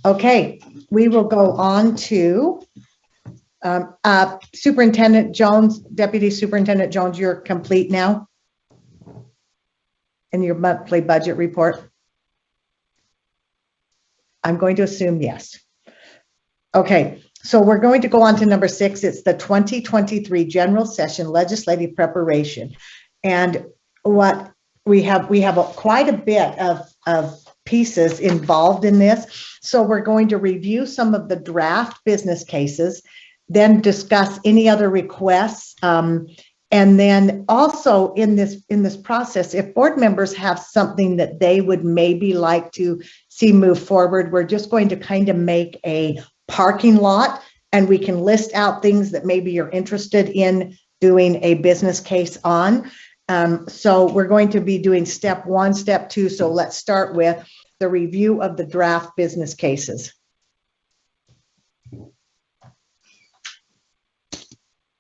Okay, we will go on to Superintendent Jones, Deputy Superintendent Jones, you're complete now in your monthly budget report? I'm going to assume yes. Okay, so we're going to go on to number 6. It's the 2023 General Session Legislative Preparation. And what we have quite a bit of pieces involved in this. So we're going to review some of the draft business cases, then discuss any other requests. And then also in this process, if board members have something that they would maybe like to see move forward, we're just going to kind of make a parking lot, and we can list out things that maybe you're interested in doing a business case on. So we're going to be doing step 1, step 2. So let's start with the review of the draft business cases. Is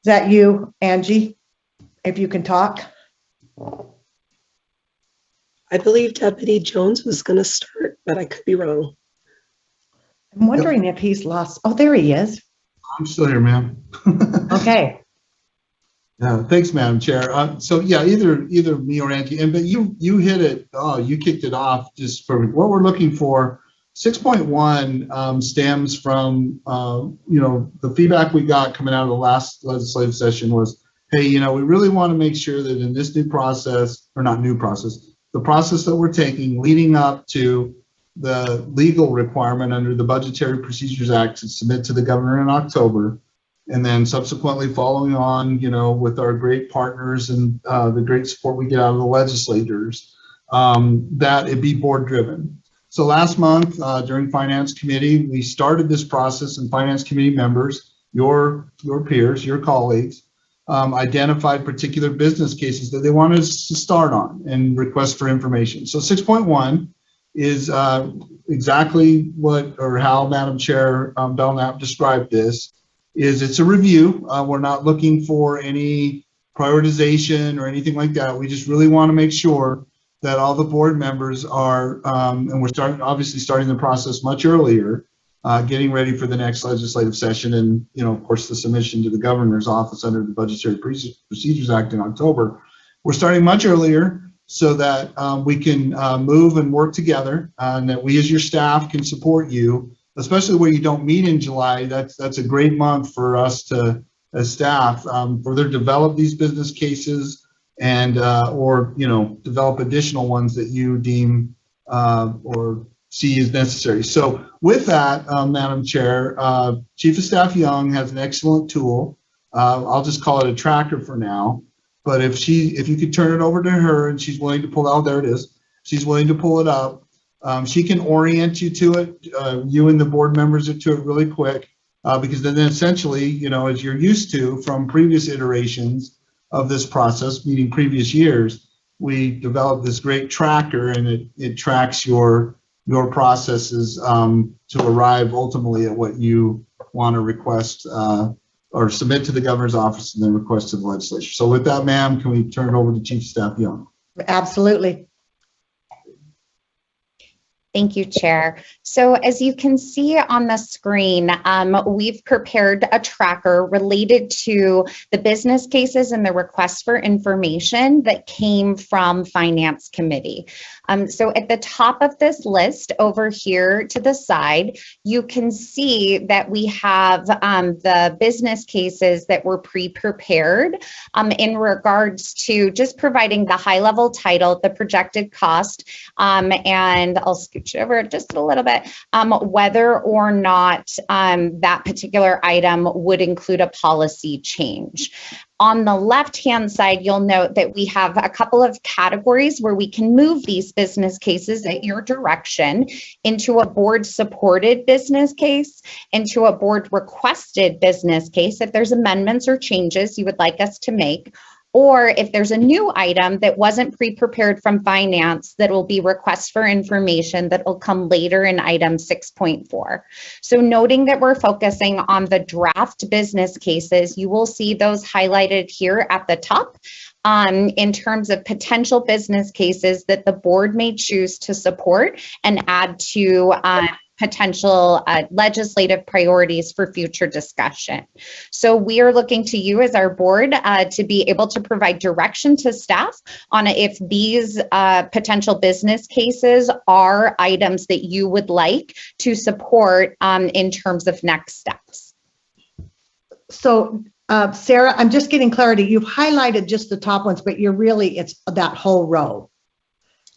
that you, Angie? If you can talk. I believe Deputy Jones was going to start, but I could be wrong. I'm wondering if he's lost. Oh, there he is. I'm still here, ma'am. Okay. Thanks, Madam Chair. So yeah, either me or Angie, but you hit it. Oh, you kicked it off. Just for what we're looking for. 6.1 stems from the feedback we got coming out of the last legislative session was, hey, we really want to make sure that in this new process, or not new process, the process that we're taking leading up to the legal requirement under the Budgetary Procedures Act to submit to the governor in October, and then subsequently following on, with our great partners and the great support we get out of the legislators, that it be board driven. So last month during Finance Committee, we started this process, and Finance Committee members, your peers, your colleagues, identified particular business cases that they wanted us to start on and request for information. So 6.1 is exactly what or how Madam Chair Belknap described this. It's a review. We're not looking for any prioritization or anything like that. We just really want to make sure that all the board members are, and we're obviously starting the process much earlier, getting ready for the next legislative session, and of course the submission to the governor's office under the Budgetary Procedures Act in October. We're starting much earlier so that we can move and work together, and that we as your staff can support you, especially where you don't meet in July. That's a great month for us to, as staff, further develop these business cases and or develop additional ones that you deem or see as necessary. So with that, Madam Chair, Chief of Staff Young has an excellent tool. I'll just call it a tracker for now. But if you could turn it over to her and she's willing to pull it out, there it is. She's willing to pull it up. She can orient you to it, you and the board members to it really quick, because then essentially, as you're used to from previous iterations of this process, meaning previous years, we developed this great tracker, and it tracks your processes to arrive ultimately at what you want to request or submit to the governor's office and then request to the legislature. So with that, ma'am, can we turn it over to Chief of Staff Young? Absolutely. Thank you, Chair. So as you can see on the screen, we've prepared a tracker related to the business cases and the requests for information that came from Finance Committee. So at the top of this list over here to the side, you can see that we have the business cases that were pre-prepared in regards to just providing the high-level title, the projected cost, and I'll scooch over just a little bit, whether or not that particular item would include a policy change. On the left-hand side, you'll note that we have a couple of categories where we can move these business cases at your direction into a board-supported business case, into a board-requested business case, if there's amendments or changes you would like us to make, or if there's a new item that wasn't pre-prepared from finance that will be requests for information that will come later in item 6.4. So noting that we're focusing on the draft business cases, you will see those highlighted here at the top in terms of potential business cases that the board may choose to support and add to potential legislative priorities for future discussion. So we are looking to you as our board to be able to provide direction to staff on if these potential business cases are items that you would like to support in terms of next steps. So Sarah, I'm just getting clarity. You've highlighted just the top ones, but it's that whole row.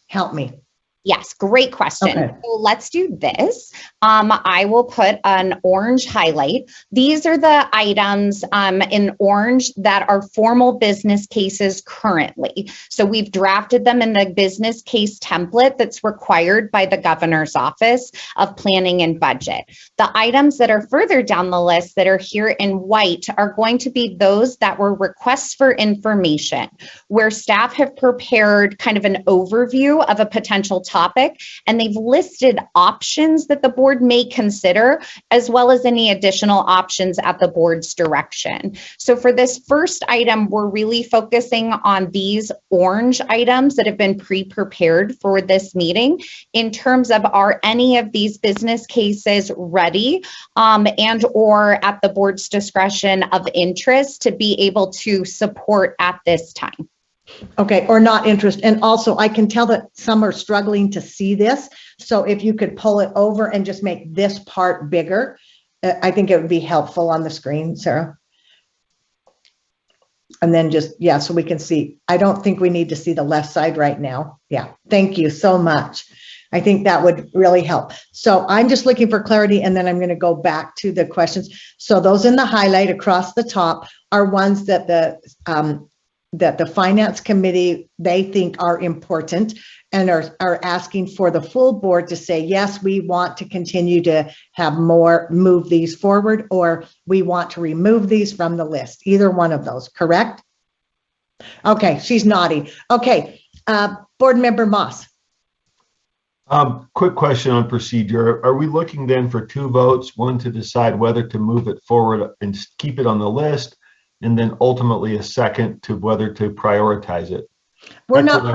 Help me. Yes, great question. Okay. So let's do this. I will put an orange highlight. These are the items in orange that are formal business cases currently. So we've drafted them in the business case template that's required by the Governor's Office of Planning and Budget. The items that are further down the list that are here in white are going to be those that were requests for information, where staff have prepared kind of an overview of a potential topic, and they've listed options that the board may consider, as well as any additional options at the board's direction. So for this first item, we're really focusing on these orange items that have been pre-prepared for this meeting in terms of, are any of these business cases ready and or at the board's discretion of interest to be able to support at this time. Okay, or not interest. And also I can tell that some are struggling to see this. So if you could pull it over and just make this part bigger, I think it would be helpful on the screen, Sarah. And then just, yeah, so we can see. I don't think we need to see the left side right now. Yeah, thank you so much. I think that would really help. So I'm just looking for clarity, and then I'm going to go back to the questions. So those in the highlight across the top are ones that the Finance Committee, they think are important and are asking for the full board to say, yes, we want to continue to have more, move these forward, or we want to remove these from the list. Either one of those, correct? Okay, she's nodding. Okay, Board Member Moss. Quick question on procedure. Are we looking then for 2 votes, one to decide whether to move it forward and keep it on the list, and then ultimately a second to whether to prioritize it? We're not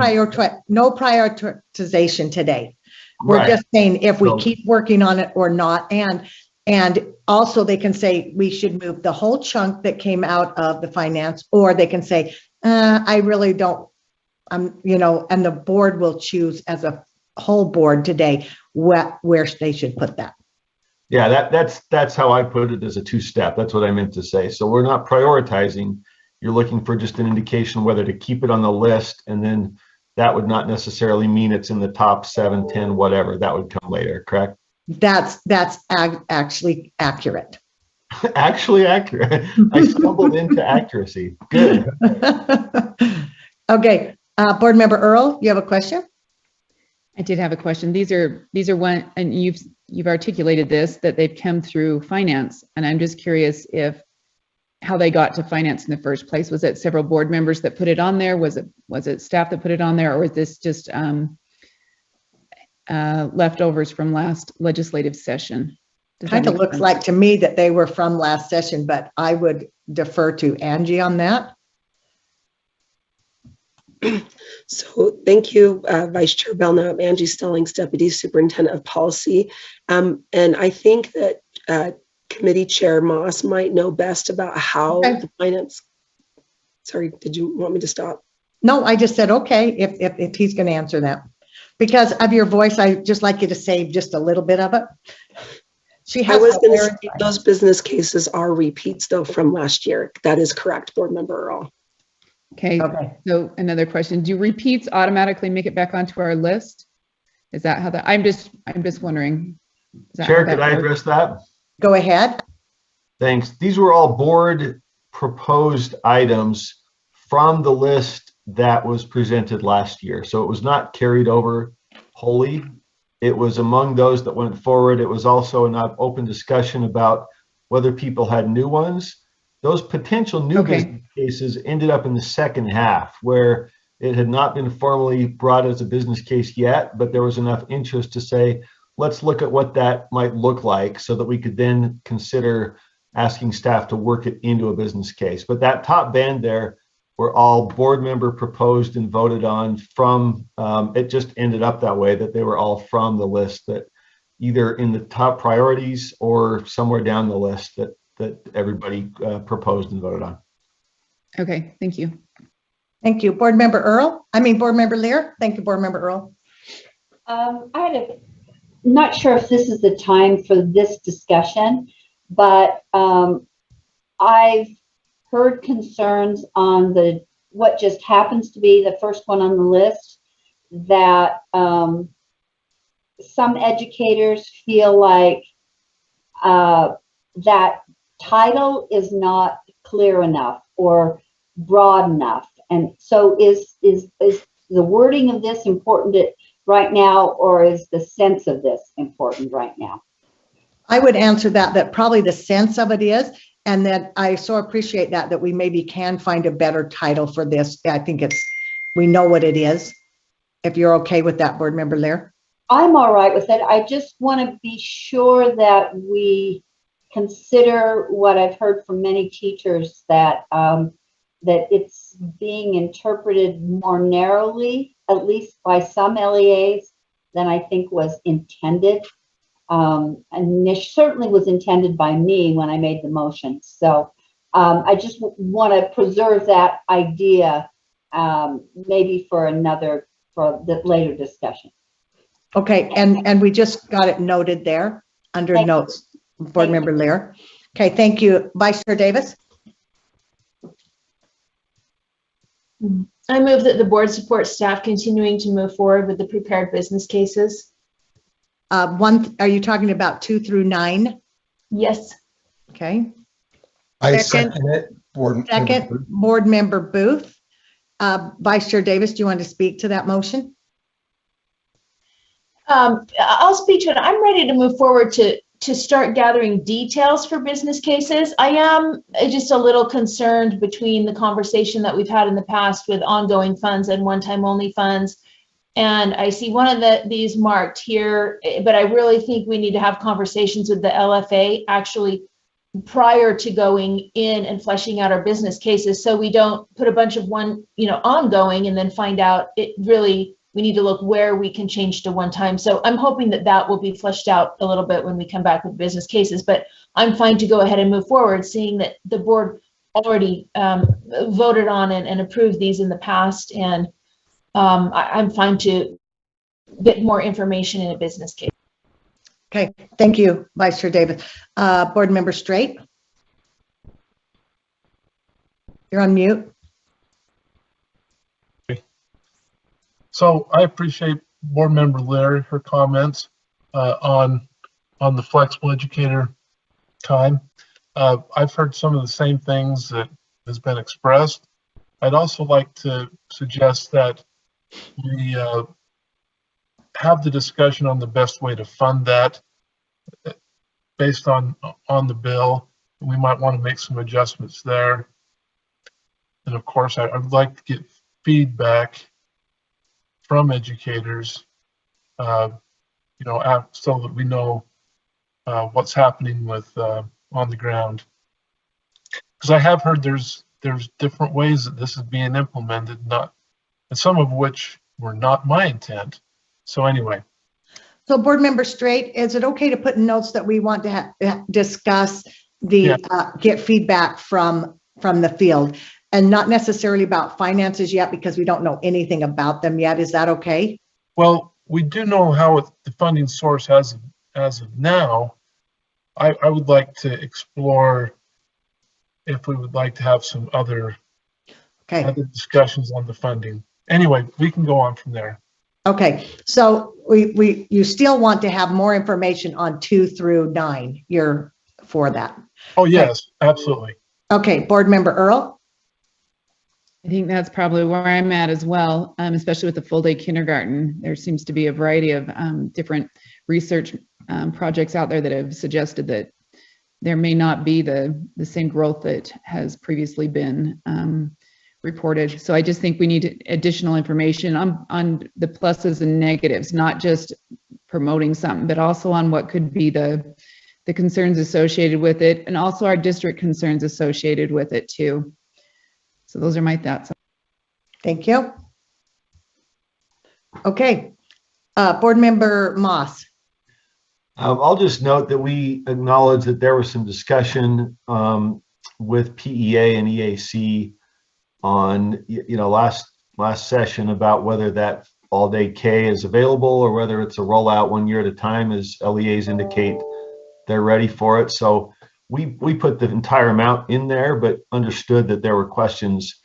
no prioritization today. We're just saying if we keep working on it or not. And also they can say we should move the whole chunk that came out of the finance, or they can say, I really don't, and the board will choose as a whole board today where they should put that. Yeah, that's how I put it, as a 2-step. That's what I meant to say. So we're not prioritizing. You're looking for just an indication whether to keep it on the list, and then that would not necessarily mean it's in the top 7, 10, whatever. That would come later, correct? That's actually accurate. Actually accurate. I stumbled into accuracy. Good. Okay, Board Member Earl, you have a question? I did have a question. These are one, and you've articulated this, that they've come through finance, and I'm just curious how they got to finance in the first place. Was it several board members that put it on there? Was it staff that put it on there, or was this just leftovers from last legislative session? Kind of looks like to me that they were from last session, but I would defer to Angie on that. So thank you, Vice Chair Belknap, Angie Stillings, Deputy Superintendent of Policy. And I think that Committee Chair Moss might know best about how the finance. Sorry, did you want me to stop? No, I just said, okay, if he's going to answer that. Because of your voice, I just like you to save just a little bit of it. I was going to say those business cases are repeats though from last year. That is correct, Board Member Earl. Okay. So another question: do repeats automatically make it back onto our list? Is that how that? I'm just wondering. Chair, could I address that? Go ahead. Thanks. These were all board proposed items from the list that was presented last year. So it was not carried over wholly. It was among those that went forward. It was also an open discussion about whether people had new ones. Those potential new business cases ended up in the second half, where it had not been formally brought as a business case yet, but there was enough interest to say, let's look at what that might look like so that we could then consider asking staff to work it into a business case. But that top band there were all board member proposed and voted on from, it just ended up that way, that they were all from the list that either in the top priorities or somewhere down the list that everybody proposed and voted on. Okay, thank you. Thank you. Board Member Lear. Thank you, Board Member Earl. Not sure if this is the time for this discussion, but I've heard concerns on what just happens to be the first one on the list, that some educators feel like that title is not clear enough or broad enough. And so is the wording of this important right now, or is the sense of this important right now? I would answer that probably the sense of it is, and that I so appreciate that we maybe can find a better title for this. I think we know what it is. If you're okay with that, Board Member Lear. I'm all right with it. I just want to be sure that we consider what I've heard from many teachers, that that it's being interpreted more narrowly, at least by some LEAs, than I think was intended. And it certainly was intended by me when I made the motion. So I just want to preserve that idea, maybe for the later discussion. Okay, and we just got it noted there under notes, Board Member Lear. Okay, thank you. Vice Chair Davis. I move that the board supports staff continuing to move forward with the prepared business cases. Are you talking about 2 through 9? Yes. Okay. I Second. second it. Second, Board Member Booth. Vice Chair Davis, do you want to speak to that motion? I'll speak to it. I'm ready to move forward to start gathering details for business cases. I am just a little concerned between the conversation that we've had in the past with ongoing funds and one-time only funds. And I see one of these marked here, but I really think we need to have conversations with the LFA actually prior to going in and fleshing out our business cases, so we don't put a bunch of ongoing and then find out we need to look where we can change to one time. So I'm hoping that will be fleshed out a little bit when we come back with business cases, but I'm fine to go ahead and move forward, seeing that the board already voted on and approved these in the past. And I'm fine to get more information in a business case. Okay, thank you, Vice Chair Davis. Board Member Straight. You're on mute. So I appreciate Board Member Larry, her comments on the flexible educator time. I've heard some of the same things that has been expressed. I'd also like to suggest that we have the discussion on the best way to fund that based on the bill. We might want to make some adjustments there. And of course, I would like to get feedback from educators, so that we know what's happening with on the ground. Because I have heard there's different ways that this is being implemented, and some of which were not my intent. So anyway. So Board Member Straight, is it okay to put in notes that we want to discuss get feedback from the field, and not necessarily about finances yet, because we don't know anything about them yet? Is that okay? Well, we do know how the funding source as of now. I would like to explore if we would like to have some other discussions on the funding. Anyway, we can go on from there. Okay, so you still want to have more information on 2 through 9. You're for that? Oh yes, absolutely. Okay, Board Member Earl. I think that's probably where I'm at as well, especially with the full day kindergarten. There seems to be a variety of different research projects out there that have suggested that there may not be the same growth that has previously been reported. So I just think we need additional information on the pluses and negatives, not just promoting something, but also on what could be the concerns associated with it, and also our district concerns associated with it too. So those are my thoughts. Thank you. Okay, Board Member Moss. I'll just note that we acknowledge that there was some discussion with PEA and EAC on, last session about whether that all-day K is available or whether it's a rollout 1 year at a time, as LEAs indicate they're ready for it. So we put the entire amount in there, but understood that there were questions.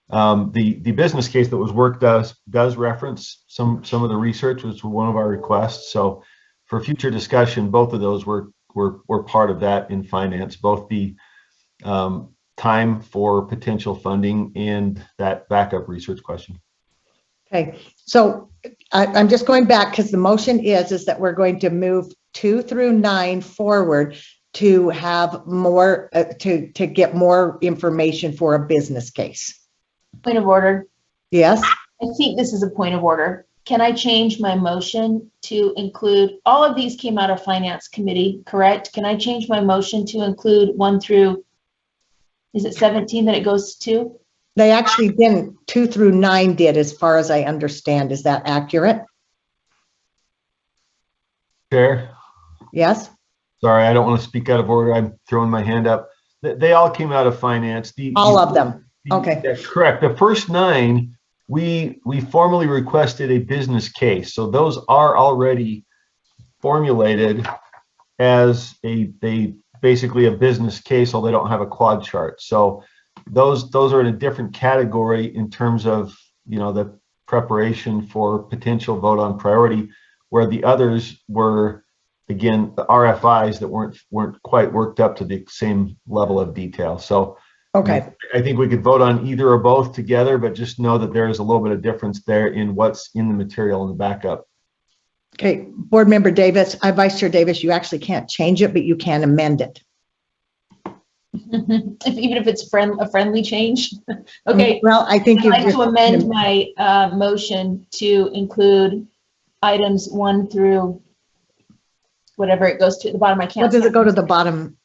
The business case that was worked does reference some of the research, which was one of our requests. So for future discussion, both of those were part of that in finance, both the time for potential funding and that backup research question. Okay, so I'm just going back because the motion is that we're going to move 2 through 9 forward to have more, to get more information for a business case. Point of order. Yes? I think this is a point of order. Can I change my motion to include, all of these came out of Finance Committee, correct? Can I change my motion to include 1 through, is it 17 that it goes to? They actually didn't, 2 through 9 did, as far as I understand. Is that accurate? Chair? Yes? Sorry, I don't want to speak out of order. I'm throwing my hand up. They all came out of finance. All of them. Okay. That's correct. The first 9, we formally requested a business case. So those are already formulated as basically a business case, although they don't have a quad chart. So those are in a different category in terms of, the preparation for potential vote on priority, where the others were, again, the RFIs that weren't quite worked up to the same level of detail. So okay, I think we could vote on either or both together, but just know that there is a little bit of difference there in what's in the material in the backup. okay. Board Member Davis, Vice Chair Davis, you actually can't change it, but you can amend it. Even if it's a friendly change. Okay. Well, I think I'd like to amend my motion to include items 1 through whatever it goes to at the bottom. I can't. What does it go to the bottom?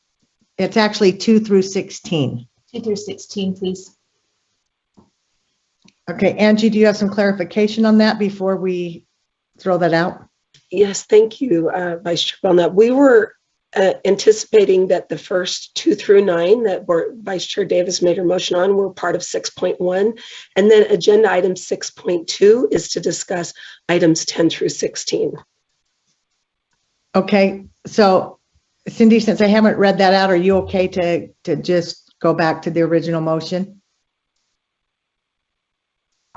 It's actually 2 through 16. 2 through 16, please. Okay, Angie, do you have some clarification on that before we throw that out? Yes, thank you, Vice Chair Belknap. We were anticipating that the first 2 through 9 that Vice Chair Davis made her motion on were part of 6.1. And then agenda item 6.2 is to discuss items 10 through 16. Okay, so Cindy, since I haven't read that out, are you okay to just go back to the original motion?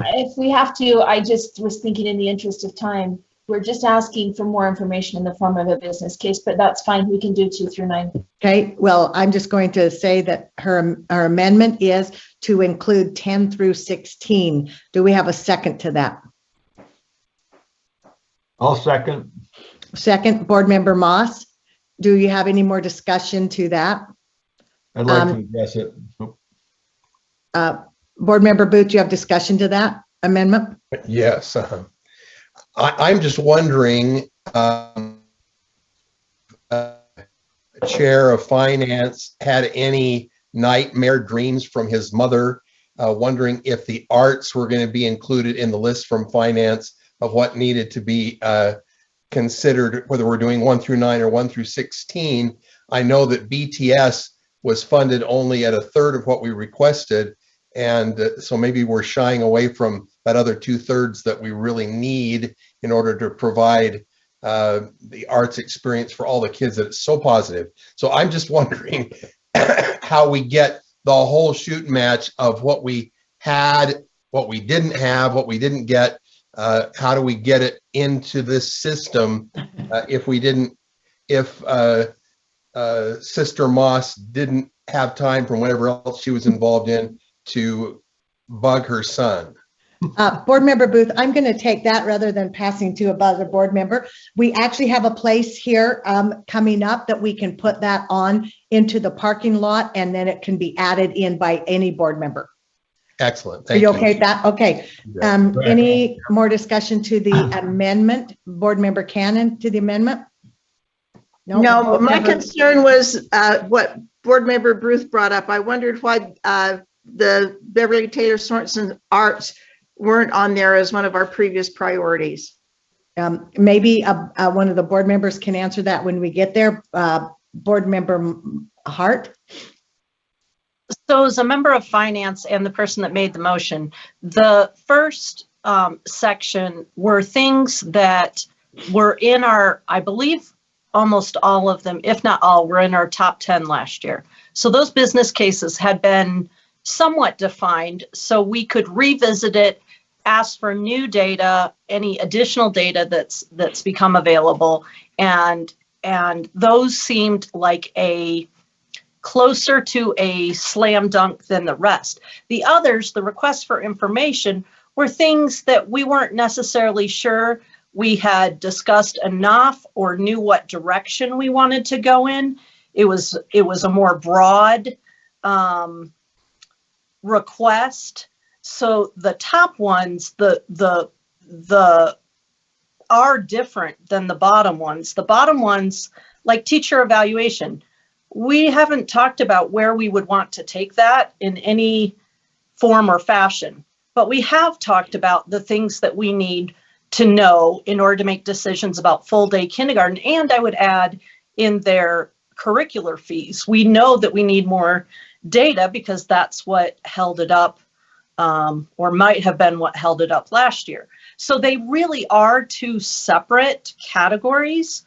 If we have to, I just was thinking in the interest of time, we're just asking for more information in the form of a business case, but that's fine. We can do 2 through 9. Okay, well, I'm just going to say that her amendment is to include 10 through 16. Do we have a second to that? I'll second. Second, Board Member Moss. Do you have any more discussion to that? I'd like to address it. Board Member Booth, do you have discussion to that amendment? Yes. I'm just wondering, Chair of Finance had any nightmare dreams from his mother, wondering if the arts were going to be included in the list from Finance of what needed to be considered, whether we're doing 1 through 9 or 1 through 16. I know that BTS was funded only at 1/3 of what we requested. And so maybe we're shying away from that other 2/3 that we really need in order to provide the arts experience for all the kids that is so positive. So I'm just wondering how we get the whole shoot match of what we had, what we didn't have, what we didn't get. How do we get it into this system if Sister Moss didn't have time from whatever else she was involved in to bug her son? Board Member Booth, I'm going to take that rather than passing to another board member. We actually have a place here coming up that we can put that on into the parking lot, and then it can be added in by any board member. Excellent. Are you okay with that? Okay. Any more discussion to the amendment? Board Member Cannon to the amendment? No, my concern was what Board Member Booth brought up. I wondered why the Beverly Taylor Sorensen arts weren't on there as one of our previous priorities. Maybe one of the board members can answer that when we get there. Board member Hart. So as a member of finance and the person that made the motion, the first section were things that were in our, I believe almost all of them, if not all, were in our top 10 last year. So those business cases had been somewhat defined, so we could revisit it, ask for new data, any additional data that's become available, and those seemed like a closer to a slam dunk than the rest. The others, the requests for information, were things that we weren't necessarily sure we had discussed enough or knew what direction we wanted to go in. It was a more broad request. So the top ones, the are different than the bottom ones. The bottom ones, like teacher evaluation, we haven't talked about where we would want to take that in any form or fashion, but we have talked about the things that we need to know in order to make decisions about full day kindergarten. And I would add in their curricular fees. We know that we need more data because that's what held it up, or might have been what held it up last year. So they really are two separate categories.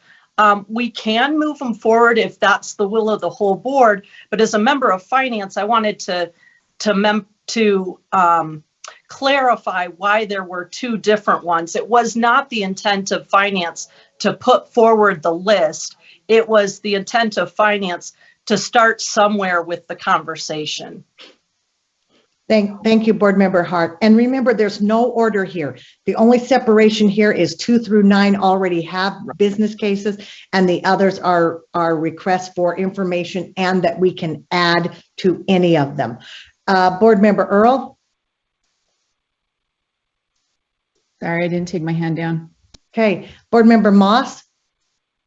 We can move them forward if that's the will of the whole board. But as a member of finance, I wanted to clarify why there were two different ones. It was not the intent of finance to put forward the list. It was the intent of finance to start somewhere with the conversation. Thank you, Board Member Hart. And remember, there's no order here. The only separation here is 2 through 9 already have business cases, and the others are requests for information and that we can add to any of them. Board Member Earl. Sorry, I didn't take my hand down. Okay, Board Member Moss.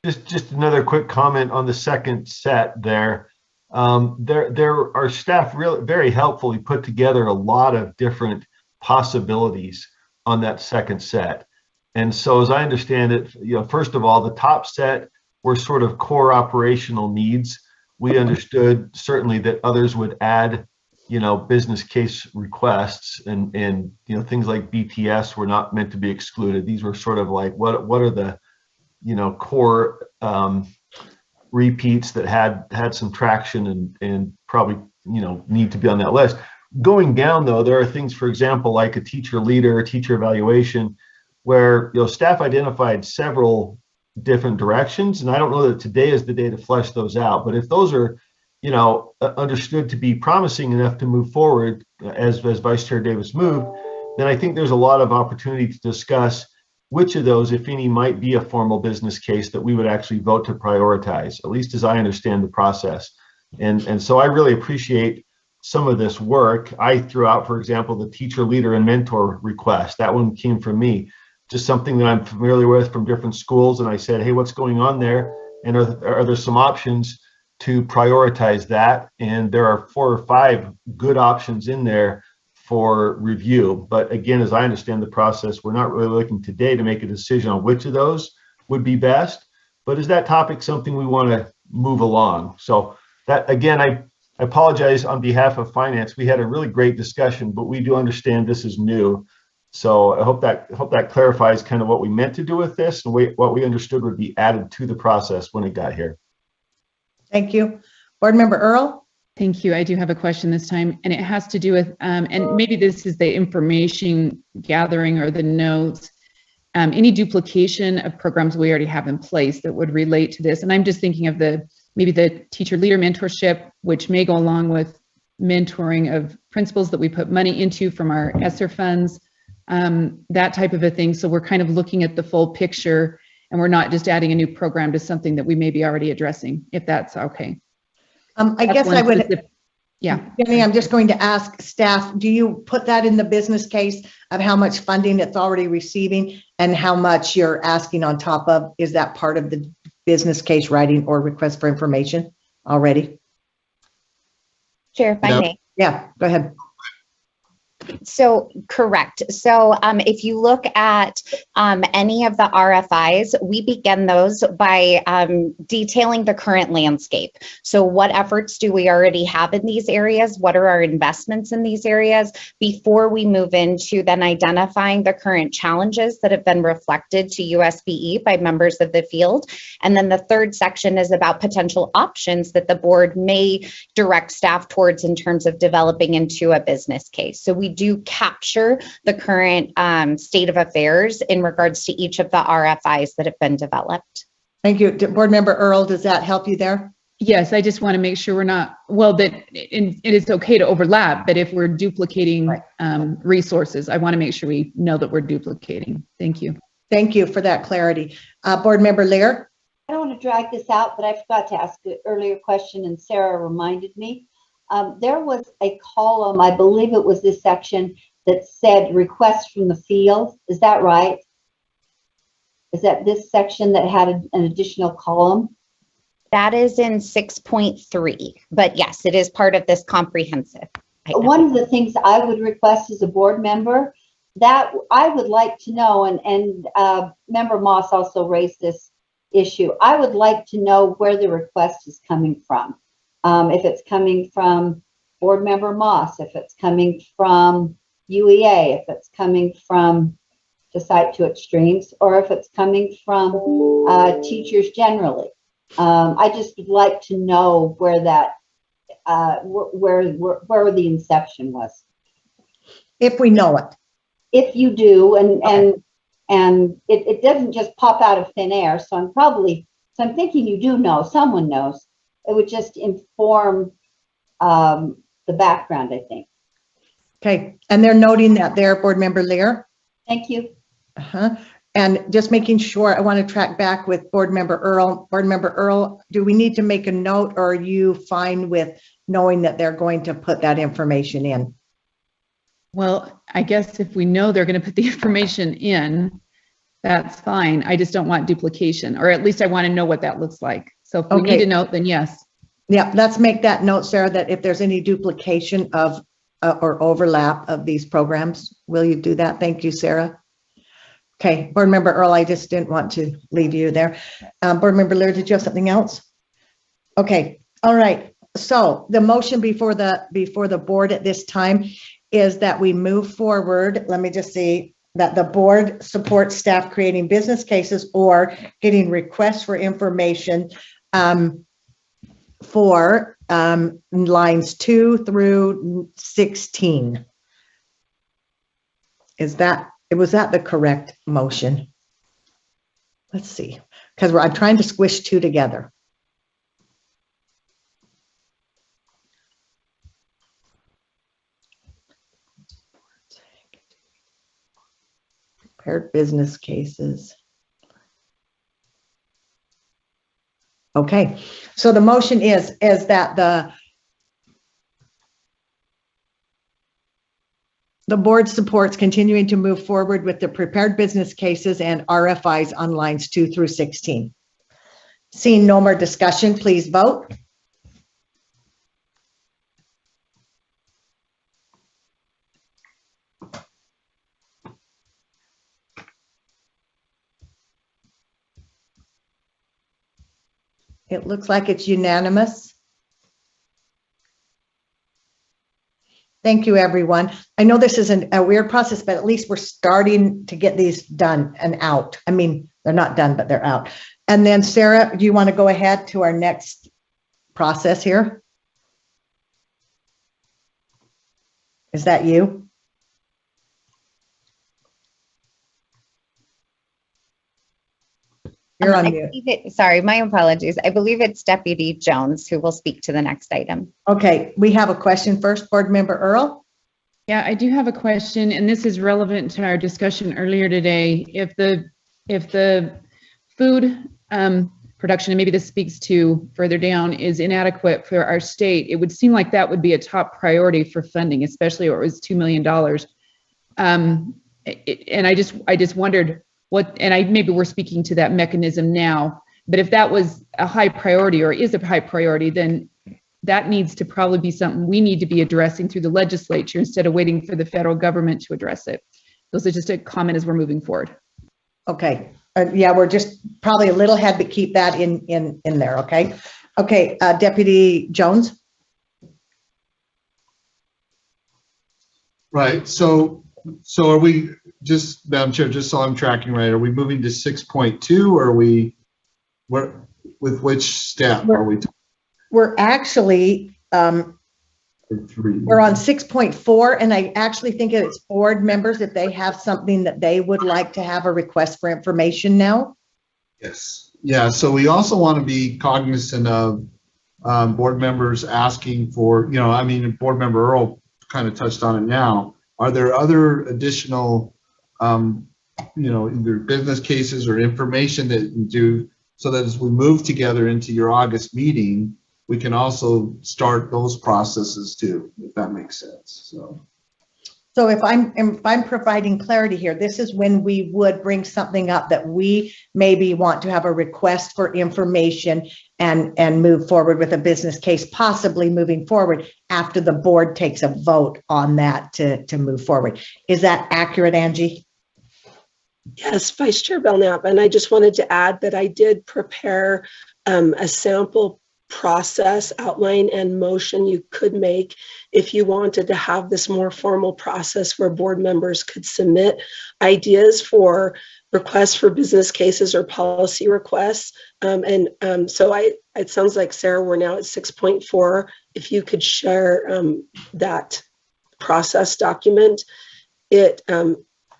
Just another quick comment on the second set there. Our staff really very helpfully put together a lot of different possibilities on that second set. And so as I understand it, first of all, the top set were sort of core operational needs. We understood certainly that others would add, business case requests and things like BTS were not meant to be excluded. These were sort of like, what are the, core repeats that had some traction and probably need to be on that list. Going down though, there are things, for example, like a teacher leader, teacher evaluation, where staff identified several different directions, and I don't know that today is the day to flesh those out. But if those are understood to be promising enough to move forward, as Vice Chair Davis moved, then I think there's a lot of opportunity to discuss which of those, if any, might be a formal business case that we would actually vote to prioritize, at least as I understand the process. And so I really appreciate some of this work. I threw out, for example, the teacher, leader, and mentor request. That one came from me, just something that I'm familiar with from different schools. And I said, hey, what's going on there? And are there some options to prioritize that? And there are 4 or 5 good options in there for review. But again, as I understand the process, we're not really looking today to make a decision on which of those would be best. But is that topic something we want to move along? So that, again, I apologize on behalf of finance. We had a really great discussion, but we do understand this is new. So I hope that clarifies kind of what we meant to do with this and what we understood would be added to the process when it got here. Thank you. Board Member Earl. Thank you. I do have a question this time, and it has to do with, and maybe this is the information gathering or the notes, any duplication of programs we already have in place that would relate to this. And I'm just thinking of maybe the teacher leader mentorship, which may go along with mentoring of principals that we put money into from our ESSER funds, that type of a thing. So we're kind of looking at the full picture, and we're not just adding a new program to something that we may be already addressing, if that's okay. I guess I would, Jenny, I'm just going to ask staff, do you put that in the business case of how much funding it's already receiving and how much you're asking on top of? Is that part of the business case writing or request for information already? Chair, if I may. Yeah, go ahead. So correct. So if you look at any of the RFIs, we begin those by detailing the current landscape. So what efforts do we already have in these areas? What are our investments in these areas before we move into then identifying the current challenges that have been reflected to USBE by members of the field? And then the third section is about potential options that the board may direct staff towards in terms of developing into a business case. So we do capture the current state of affairs in regards to each of the RFIs that have been developed. Thank you. Board Member Earl, does that help you there? Yes, I just want to make sure we're not, well, that it is okay to overlap, but if we're duplicating resources, I want to make sure we know that we're duplicating. Thank you. Thank you for that clarity. Board Member Lear? I don't want to drag this out, but I forgot to ask an earlier question and Sarah reminded me. There was a column, I believe it was this section, that said requests from the field. Is that right? Is that this section that had an additional column? That is in 6.3, but yes, it is part of this comprehensive item. One of the things I would request as a board member that I would like to know, and Member Moss also raised this issue, I would like to know where the request is coming from. If it's coming from Board Member Moss, if it's coming from UEA, if it's coming from the Cite to Extremes, or if it's coming from teachers generally. I just would like to know where that, where the inception was. If we know it. If you do, and it doesn't just pop out of thin air, so I'm thinking you do know, someone knows. It would just inform the background, I think. Okay, and they're noting that there, Board Member Lear. Thank you. And just making sure, I want to track back with Board Member Earl. Board Member Earl, do we need to make a note, or are you fine with knowing that they're going to put that information in? Well, I guess if we know they're going to put the information in, that's fine. I just don't want duplication, or at least I want to know what that looks like. So if we need a note, then yes. Yeah, let's make that note, Sarah, that if there's any duplication of or overlap of these programs, will you do that? Thank you, Sarah. Okay, Board Member Earl, I just didn't want to leave you there. Board Member Lear, did you have something else? Okay, all right. So the motion before the board at this time is that we move forward. Let me just see that the board supports staff creating business cases or getting requests for information for lines 2 through 16. Was that the correct motion? Let's see, because I'm trying to squish two together. Prepared business cases. Okay, so the motion is that the board supports continuing to move forward with the prepared business cases and RFIs on lines 2 through 16. Seeing no more discussion, please vote. It looks like it's unanimous. Thank you, everyone. I know this is a weird process, but at least we're starting to get these done and out. I mean, they're not done, but they're out. And then Sarah, do you want to go ahead to our next process here? Is that you? You're on mute. Sorry, my apologies. I believe it's Deputy Jones who will speak to the next item. Okay, we have a question first, Board Member Earl. Yeah, I do have a question, and this is relevant to our discussion earlier today. If the food production, and maybe this speaks to further down, is inadequate for our state, it would seem like that would be a top priority for funding, especially where it was $2 million. And I just wondered maybe we're speaking to that mechanism now, but if that was a high priority or is a high priority, then that needs to probably be something we need to be addressing through the legislature instead of waiting for the federal government to address it. Those are just a comment as we're moving forward. Okay. Yeah, we're just probably a little ahead, but keep that in there. Okay. Okay. Deputy Jones. Right. So are we just, Madam Chair, just so I'm tracking right, are we moving to 6.2 or are we, with which step are we? We're actually, we're on 6.4, and I actually think it's board members if they have something that they would like to have a request for information now. Yes. Yeah. So we also want to be cognizant of board members asking for, I mean, Board Member Earl kind of touched on it now. Are there other additional, either business cases or information that you do so that as we move together into your August meeting, we can also start those processes too, if that makes sense. So if I'm providing clarity here, this is when we would bring something up that we maybe want to have a request for information and move forward with a business case, possibly moving forward after the board takes a vote on that to move forward. Is that accurate, Angie? Yes, Vice Chair Belknap, and I just wanted to add that I did prepare a sample process outline and motion you could make if you wanted to have this more formal process where board members could submit ideas for requests for business cases or policy requests. So it sounds like, Sarah, we're now at 6.4. If you could share that process document, and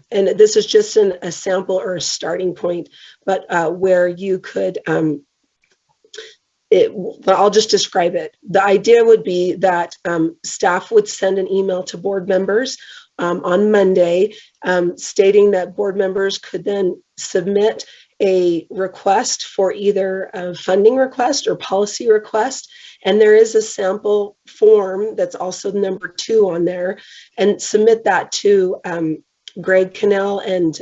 this is just a sample or a starting point, but where you could, I'll just describe it. The idea would be that staff would send an email to board members on Monday stating that board members could then submit a request for either a funding request or policy request. And there is a sample form that's also number 2 on there, and submit that to Greg Cannell and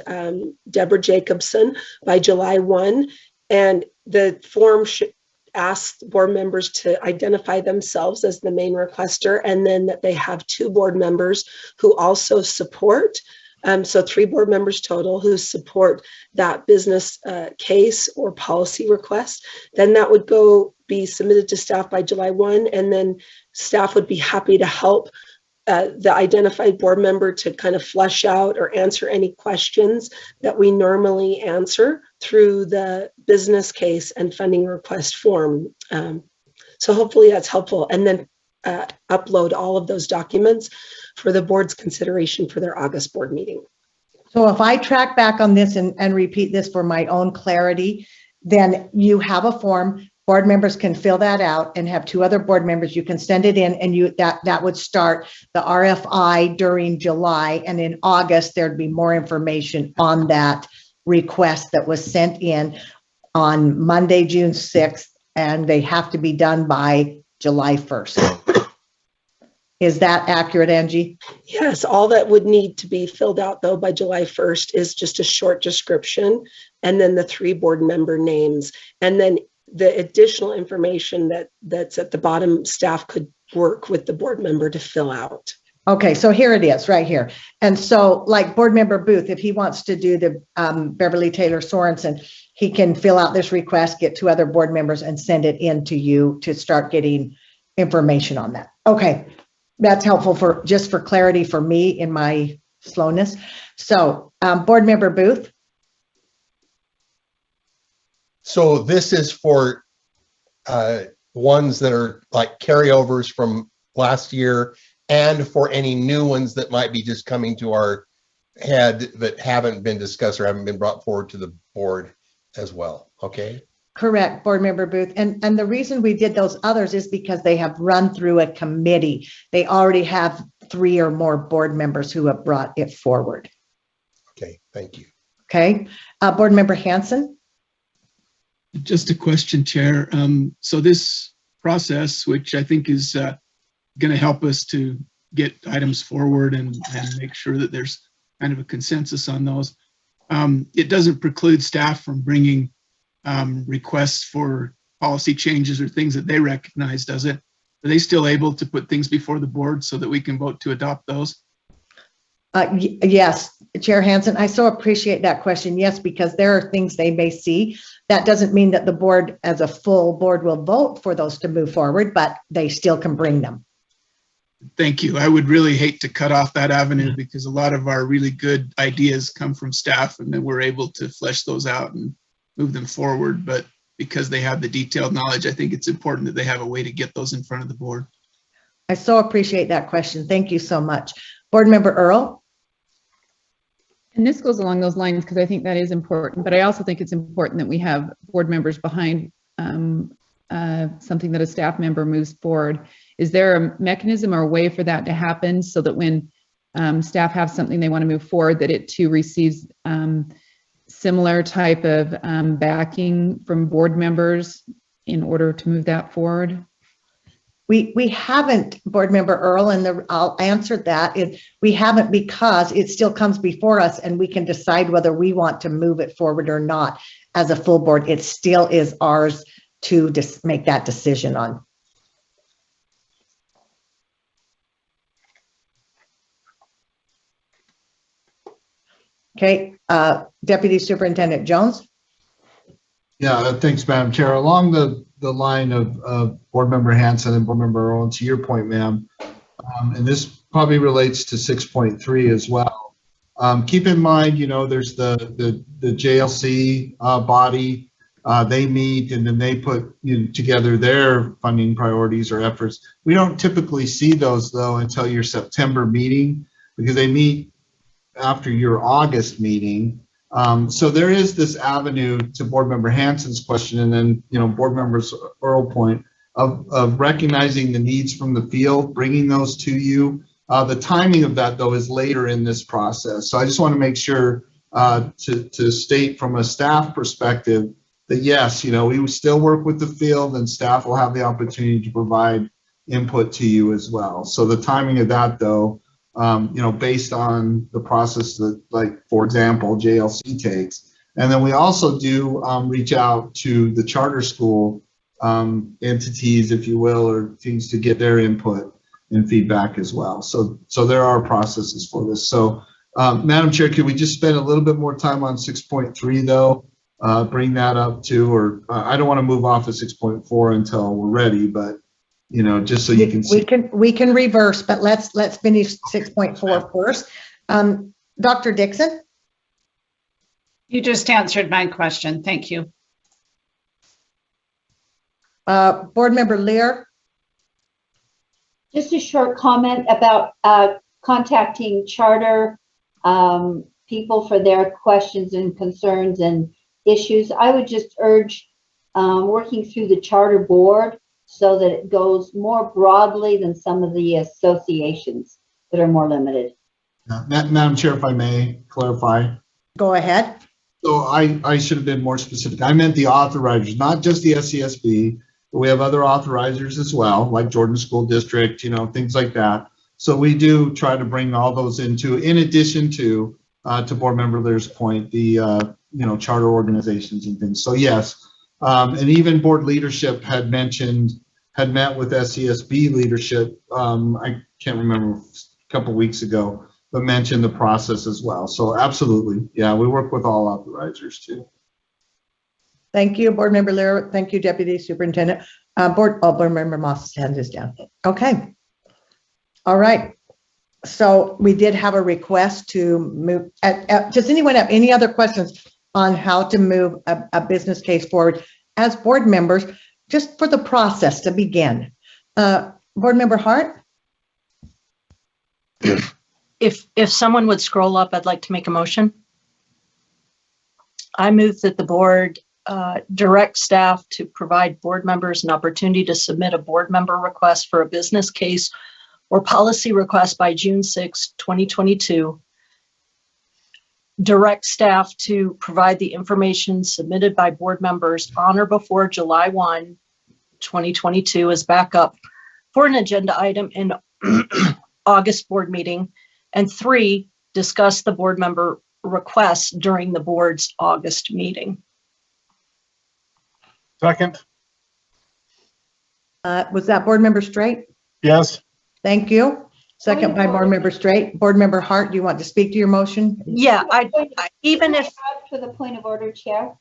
Deborah Jacobson by July 1. And the form should ask board members to identify themselves as the main requester, and then that they have 2 board members who also support, so 3 board members total who support that business case or policy request. Then that would be submitted to staff by July 1, and then staff would be happy to help the identified board member to kind of flesh out or answer any questions that we normally answer through the business case and funding request form. So hopefully that's helpful. And then upload all of those documents for the board's consideration for their August board meeting. So if I track back on this and repeat this for my own clarity, then you have a form. Board members can fill that out and have 2 other board members. You can send it in, and that would start the RFI during July. And in August, there'd be more information on that request that was sent in on Monday, June 6th, and they have to be done by July 1st. Is that accurate, Angie? Yes, all that would need to be filled out though by July 1st is just a short description, and then the 3 board member names, and then the additional information that's at the bottom, staff could work with the board member to fill out. Okay, so here it is right here. And so like board member Booth, if he wants to do the Beverly Taylor Sorensen, he can fill out this request, get 2 other board members and send it in to you to start getting information on that. Okay, that's helpful for clarity for me in my slowness. So board member Booth. So this is for ones that are like carryovers from last year, and for any new ones that might be just coming to our head that haven't been discussed or haven't been brought forward to the board as well. Okay. Correct, board member Booth. And the reason we did those others is because they have run through a committee. They already have 3 or more board members who have brought it forward. Okay, thank you. Okay, board member Hanson. Just a question, Chair. So this process, which I think is going to help us to get items forward and make sure that there's kind of a consensus on those, it doesn't preclude staff from bringing requests for policy changes or things that they recognize, does it? Are they still able to put things before the board so that we can vote to adopt those? Yes, Chair Hansen, I so appreciate that question. Yes, because there are things they may see. That doesn't mean that the board as a full board will vote for those to move forward, but they still can bring them. Thank you. I would really hate to cut off that avenue because a lot of our really good ideas come from staff and then we're able to flesh those out and move them forward. But because they have the detailed knowledge, I think it's important that they have a way to get those in front of the board. I so appreciate that question. Thank you so much. Board Member Earl? And this goes along those lines because I think that is important, but I also think it's important that we have board members behind something that a staff member moves forward. Is there a mechanism or a way for that to happen so that when staff have something they want to move forward, that it too receives similar type of backing from board members in order to move that forward? We haven't, Board Member Earl, and I'll answer that. We haven't because it still comes before us and we can decide whether we want to move it forward or not as a full board. It still is ours to just make that decision on. Okay, Deputy Superintendent Jones. Yeah, thanks, Madam Chair. Along the line of Board Member Hansen and Board Member Earl, and to your point, ma'am, and this probably relates to 6.3 as well. Keep in mind, there's the JLC body. They meet and then they put together their funding priorities or efforts. We don't typically see those though until your September meeting because they meet after your August meeting. So there is this avenue to Board Member Hansen's question and then, Board Member's Earl point of recognizing the needs from the field, bringing those to you. The timing of that though is later in this process. So I just want to make sure to state from a staff perspective that yes, we still work with the field and staff will have the opportunity to provide input to you as well. So the timing of that though, based on the process that, like, for example, JLC takes. And then we also do reach out to the charter school entities, if you will, or teams to get their input and feedback as well. So there are processes for this. So, Madam Chair, could we just spend a little bit more time on 6.3 though? Bring that up too, or I don't want to move off of 6.4 until we're ready, but just so you can see. We can reverse, but let's finish 6.4 first. Dr. Dixon? You just answered my question. Thank you. Board Member Lear? Just a short comment about contacting charter people for their questions and concerns and issues. I would just urge working through the charter board so that it goes more broadly than some of the associations that are more limited. Madam Chair, if I may clarify. Go ahead. So I should have been more specific. I meant the authorizers, not just the SCSB, but we have other authorizers as well, like Jordan School District, things like that. So we do try to bring all those in addition to Board Member Lear's point, the charter organizations and things. So yes. And even board leadership had met with SCSB leadership, I can't remember, a couple of weeks ago, but mentioned the process as well. So absolutely, yeah, we work with all authorizers too. Thank you, Board Member Lear. Thank you, Deputy Superintendent. Board Member Moss's hand is down. Okay. All right. So we did have a request to move. Does anyone have any other questions on how to move a business case forward as board members, just for the process to begin? Board Member Hart? If someone would scroll up, I'd like to make a motion. I move that the board direct staff to provide board members an opportunity to submit a board member request for a business case or policy request by June 6, 2022. Direct staff to provide the information submitted by board members on or before July 1, 2022 as backup for an agenda item in August board meeting. And 3, discuss the board member requests during the board's August meeting. Second. Was that Board Member Straight? Yes. Thank you. Second by Board Member Straight. Board Member Hart, do you want to speak to your motion? Yeah, even if, To the point of order, Chair,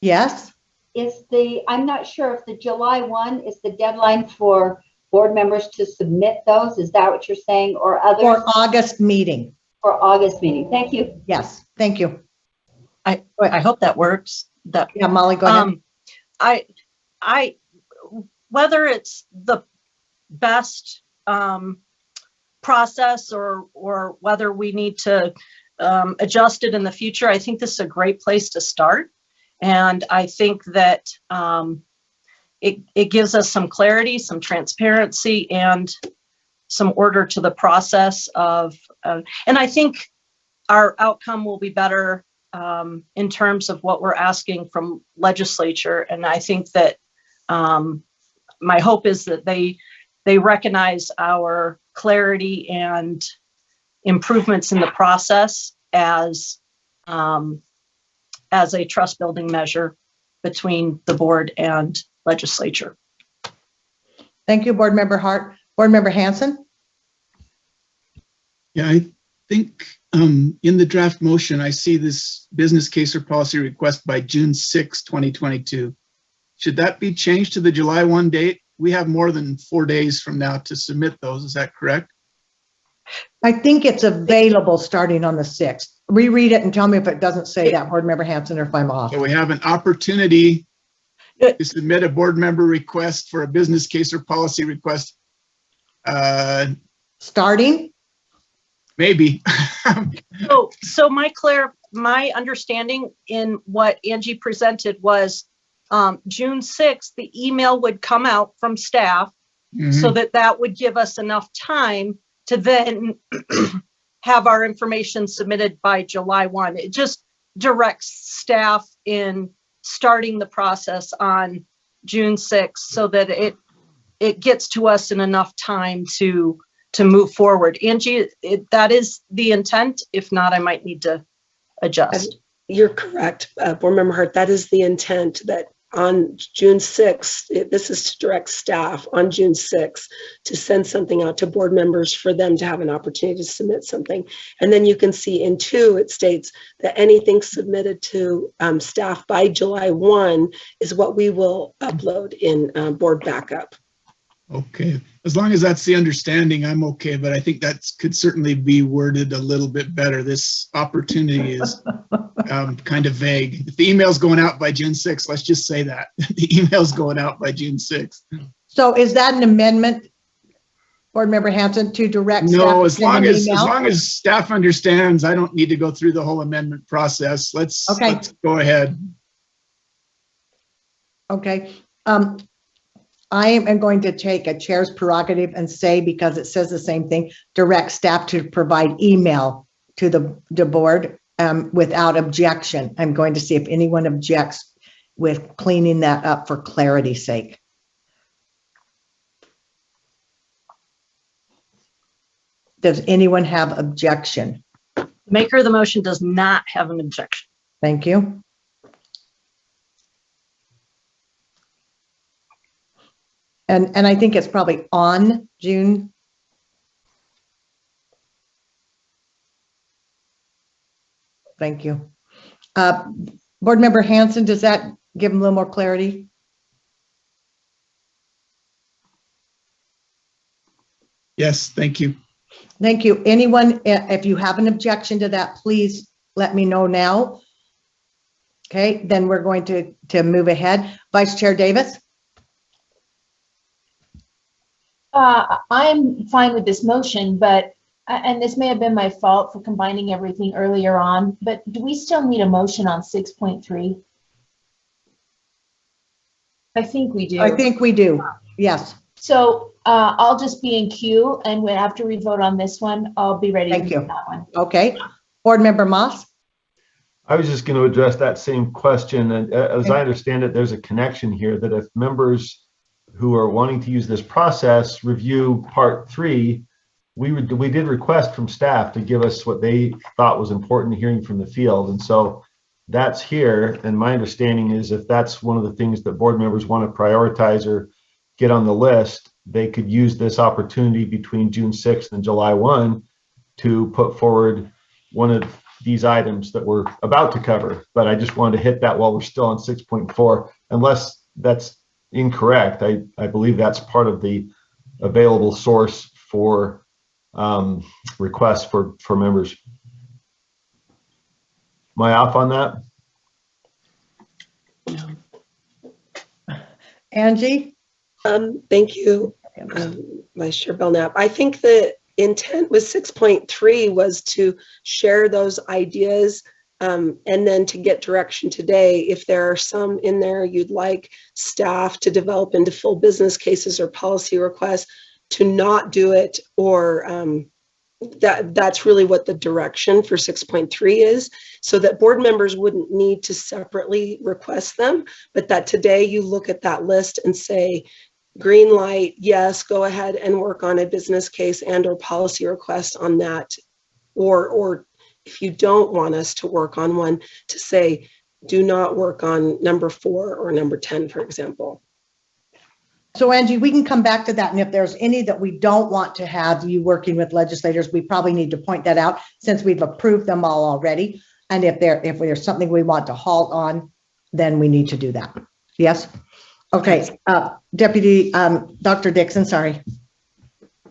Yes? I'm not sure if the July 1 is the deadline for board members to submit those. Is that what you're saying, or others? For August meeting. For August meeting. Thank you. Yes, thank you. I hope that works. Yeah, Molly, go ahead. Whether it's the best process or whether we need to adjust it in the future, I think this is a great place to start. And I think that it gives us some clarity, some transparency, and some order to the process of, and I think our outcome will be better in terms of what we're asking from legislature. And I think that my hope is that they recognize our clarity and improvements in the process as a trust building measure between the board and legislature. Thank you, Board Member Hart. Board Member Hanson? Yeah, I think in the draft motion, I see this business case or policy request by June 6, 2022. Should that be changed to the July 1 date? We have more than 4 days from now to submit those. Is that correct? I think it's available starting on the 6th. Reread it and tell me if it doesn't say that, Board Member Hanson, or if I'm off. So we have an opportunity to submit a board member request for a business case or policy request. Starting? Maybe. So my understanding in what Angie presented was June 6th, the email would come out from staff so that would give us enough time to then have our information submitted by July 1. It just directs staff in starting the process on June 6th so that it gets to us in enough time to move forward. Angie, that is the intent. If not, I might need to adjust. You're correct, Board Member Hart. That is the intent, that on June 6th, this is to direct staff on June 6th to send something out to board members for them to have an opportunity to submit something. And then you can see in 2, it states that anything submitted to staff by July 1 is what we will upload in board backup. Okay, as long as that's the understanding, I'm okay, but I think that could certainly be worded a little bit better. This opportunity is kind of vague. If the email's going out by June 6th, let's just say that. The email's going out by June 6th. So is that an amendment, Board Member Hanson, to direct staff? No, as long as staff understands, I don't need to go through the whole amendment process. Let's go ahead. Okay. I am going to take a chair's prerogative and say, because it says the same thing, direct staff to provide email to the board without objection. I'm going to see if anyone objects with cleaning that up for clarity's sake. Does anyone have objection? The maker of the motion does not have an objection. Thank you. And I think it's probably on June. Thank you. Board Member Hanson, does that give them a little more clarity? Yes, thank you. Thank you. Anyone, if you have an objection to that, please let me know now. Okay, then we're going to move ahead. Vice Chair Davis? I'm fine with this motion, but, and this may have been my fault for combining everything earlier on, but do we still need a motion on 6.3? I think we do. I think we do, yes. So I'll just be in queue, and after we vote on this one, I'll be ready to do that one. Okay. Board Member Moss? I was just going to address that same question. And as I understand it, there's a connection here that if members who are wanting to use this process review part 3, we did request from staff to give us what they thought was important hearing from the field. And so that's here. And my understanding is if that's one of the things that board members want to prioritize or get on the list, they could use this opportunity between June 6th and July 1 to put forward one of these items that we're about to cover. But I just wanted to hit that while we're still on 6.4, unless that's incorrect. I believe that's part of the available source for requests for members. Am I off on that? Angie? Thank you, Vice Chair Belknap. I think the intent with 6.3 was to share those ideas and then to get direction today. If there are some in there you'd like staff to develop into full business cases or policy requests, to not do it, or that's really what the direction for 6.3 is, so that board members wouldn't need to separately request them, but that today you look at that list and say, green light, yes, go ahead and work on a business case and or policy request on that. Or if you don't want us to work on one, to say, do not work on number 4 or number 10, for example. So Angie, we can come back to that. And if there's any that we don't want to have you working with legislators, we probably need to point that out since we've approved them all already. And if there's something we want to halt on, then we need to do that. Yes? Okay, Deputy Dr. Dixon, sorry.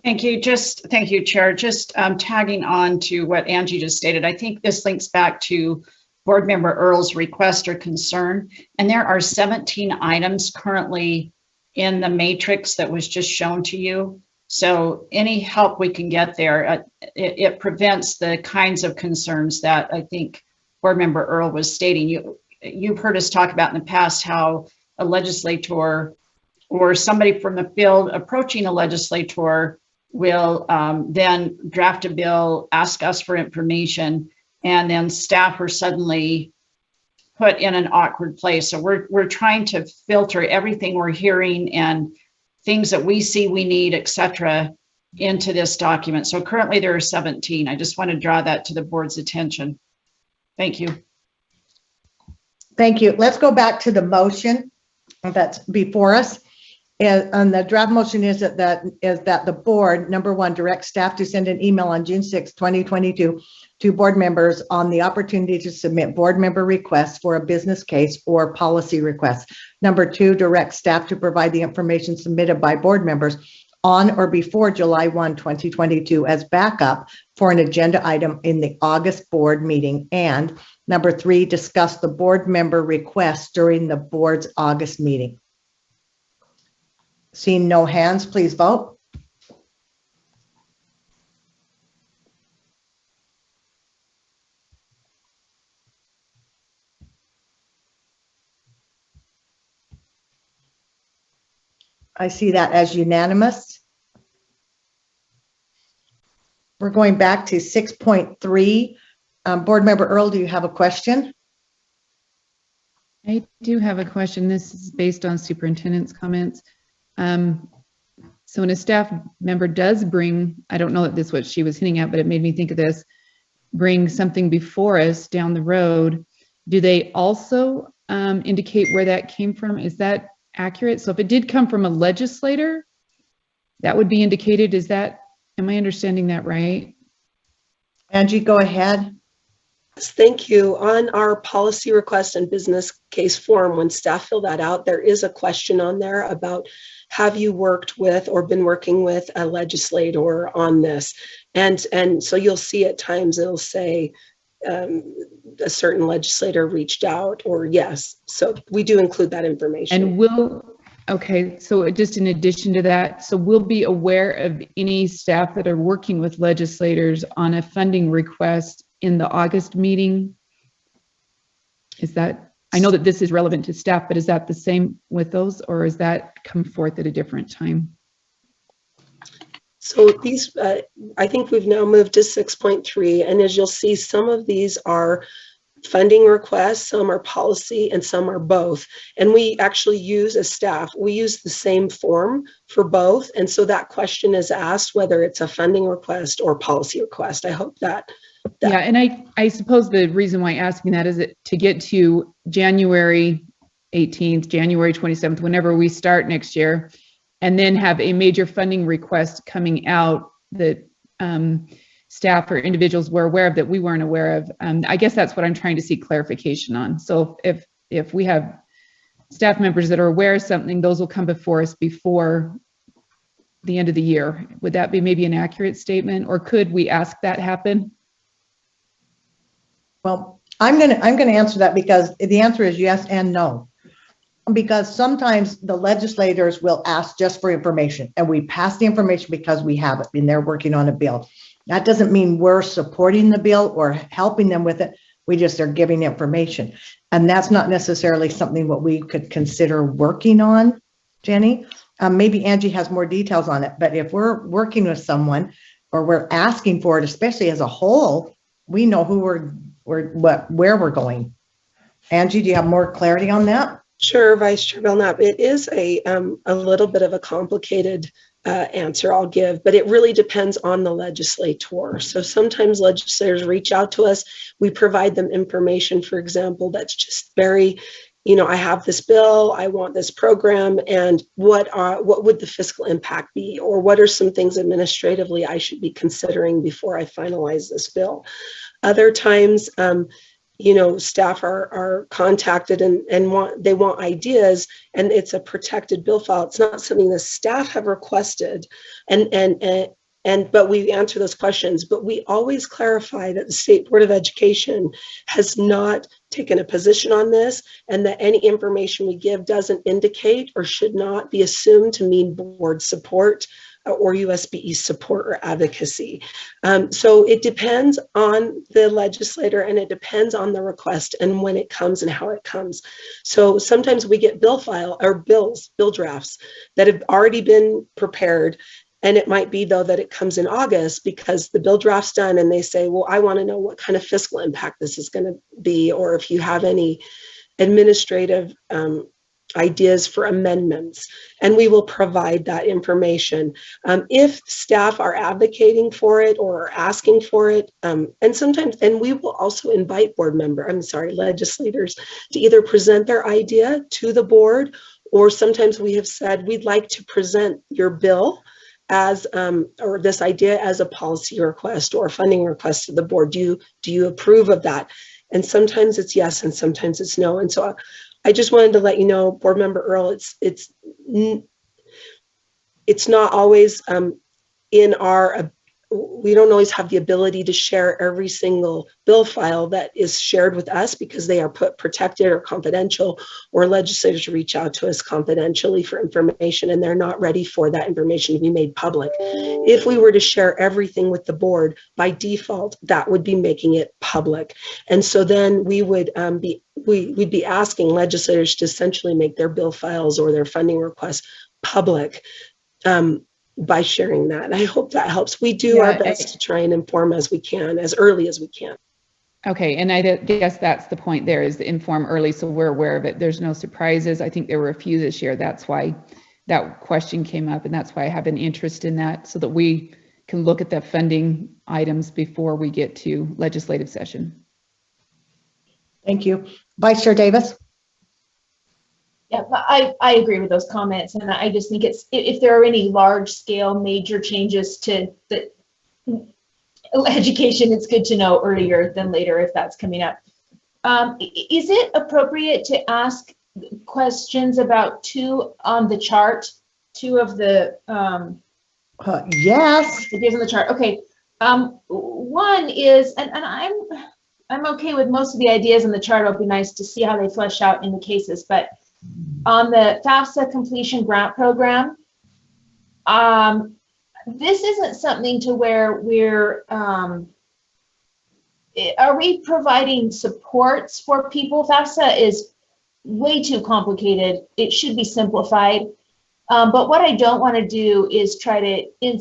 Thank you. Thank you, Chair. Just tagging on to what Angie just stated, I think this links back to Board Member Earl's request or concern. And there are 17 items currently in the matrix that was just shown to you. So any help we can get there, it prevents the kinds of concerns that I think Board Member Earl was stating. You've heard us talk about in the past how a legislator or somebody from the field approaching a legislator will then draft a bill, ask us for information, and then staff are suddenly put in an awkward place. So we're trying to filter everything we're hearing and things that we see we need, et cetera, into this document. So currently there are 17. I just want to draw that to the board's attention. Thank you. Thank you. Let's go back to the motion that's before us. And the draft motion is that the board, number 1, direct staff to send an email on June 6, 2022 to board members on the opportunity to submit board member requests for a business case or policy requests. Number 2, direct staff to provide the information submitted by board members on or before July 1, 2022 as backup for an agenda item in the August board meeting. And number 3, discuss the board member requests during the board's August meeting. Seeing no hands, please vote. I see that as unanimous. We're going back to 6.3. Board Member Earl, do you have a question? I do have a question. This is based on superintendent's comments. So when a staff member does bring, I don't know that this is what she was hinting at, but it made me think of this, bring something before us down the road, do they also indicate where that came from? Is that accurate? So if it did come from a legislator, that would be indicated. Am I understanding that right? Angie, go ahead. Thank you. On our policy request and business case form, when staff fill that out, there is a question on there about, have you worked with or been working with a legislator on this? And so you'll see at times it'll say a certain legislator reached out, or yes. So we do include that information. And okay, so just in addition to that, so we'll be aware of any staff that are working with legislators on a funding request in the August meeting. Is that, I know that this is relevant to staff, but is that the same with those, or is that come forth at a different time? So these, I think we've now moved to 6.3, and as you'll see, some of these are funding requests, some are policy, and some are both. And we actually use, as staff, we use the same form for both. And so that question is asked whether it's a funding request or policy request. I hope that. Yeah, and I suppose the reason why asking that is to get to January 18th, January 27th, whenever we start next year, and then have a major funding request coming out that staff or individuals were aware of that we weren't aware of. I guess that's what I'm trying to seek clarification on. So if we have staff members that are aware of something, those will come before us before the end of the year. Would that be maybe an accurate statement, or could we ask that happen? Well, I'm gonna answer that, because the answer is yes and no. Because sometimes the legislators will ask just for information, and we pass the information because we have it and they're working on a bill. That doesn't mean we're supporting the bill or helping them with it. We just are giving information. And that's not necessarily something what we could consider working on, Jenny. Maybe Angie has more details on it, but if we're working with someone or we're asking for it, especially as a whole, we know who where we're going. Angie, do you have more clarity on that? Sure, Vice Chair Belknap. It is a little bit of a complicated answer I'll give, but it really depends on the legislator. So sometimes legislators reach out to us. We provide them information, for example, that's just very, I have this bill, I want this program, and what would the fiscal impact be? Or what are some things administratively I should be considering before I finalize this bill? Other times, staff are contacted and want ideas, and it's a protected bill file. It's not something the staff have requested, but we answer those questions. But we always clarify that the State Board of Education has not taken a position on this, and that any information we give doesn't indicate or should not be assumed to mean board support or USBE support or advocacy. So it depends on the legislator, and it depends on the request and when it comes and how it comes. So sometimes we get bill drafts that have already been prepared. And it might be, though, that it comes in August because the bill draft's done and they say, well, I want to know what kind of fiscal impact this is going to be, or if you have any administrative ideas for amendments, and we will provide that information. If staff are advocating for it or are asking for it, and we will also invite legislators to either present their idea to the board, or sometimes we have said, we'd like to present your bill as or this idea as a policy request or a funding request to the board. Do you approve of that? And sometimes it's yes, and sometimes it's no. And so I just wanted to let you know, Board Member Earl, it's not always we don't always have the ability to share every single bill file that is shared with us because they are protected or confidential, or legislators reach out to us confidentially for information and they're not ready for that information to be made public. If we were to share everything with the board, by default, that would be making it public. And so then we would we'd be asking legislators to essentially make their bill files or their funding requests public. By sharing that. And I hope that helps. We do our best to try and inform as we can, as early as we can. Okay, and I guess that's the point there, is to inform early so we're aware of it. There's no surprises. I think there were a few this year. That's why that question came up, and that's why I have an interest in that, so that we can look at the funding items before we get to legislative session. Thank you. Vice Chair Davis? Yeah, I agree with those comments, and I just think if there are any large scale major changes to the education, it's good to know earlier than later if that's coming up. Is it appropriate to ask questions about two on the chart, two of the yes, ideas on the chart? Okay, one is, and I'm okay with most of the ideas on the chart. It'll be nice to see how they flesh out in the cases, but on the Fafsa completion grant program, this isn't something to where are we providing supports for people? Fafsa is way too complicated. It should be simplified. But what I don't want to do is try to, in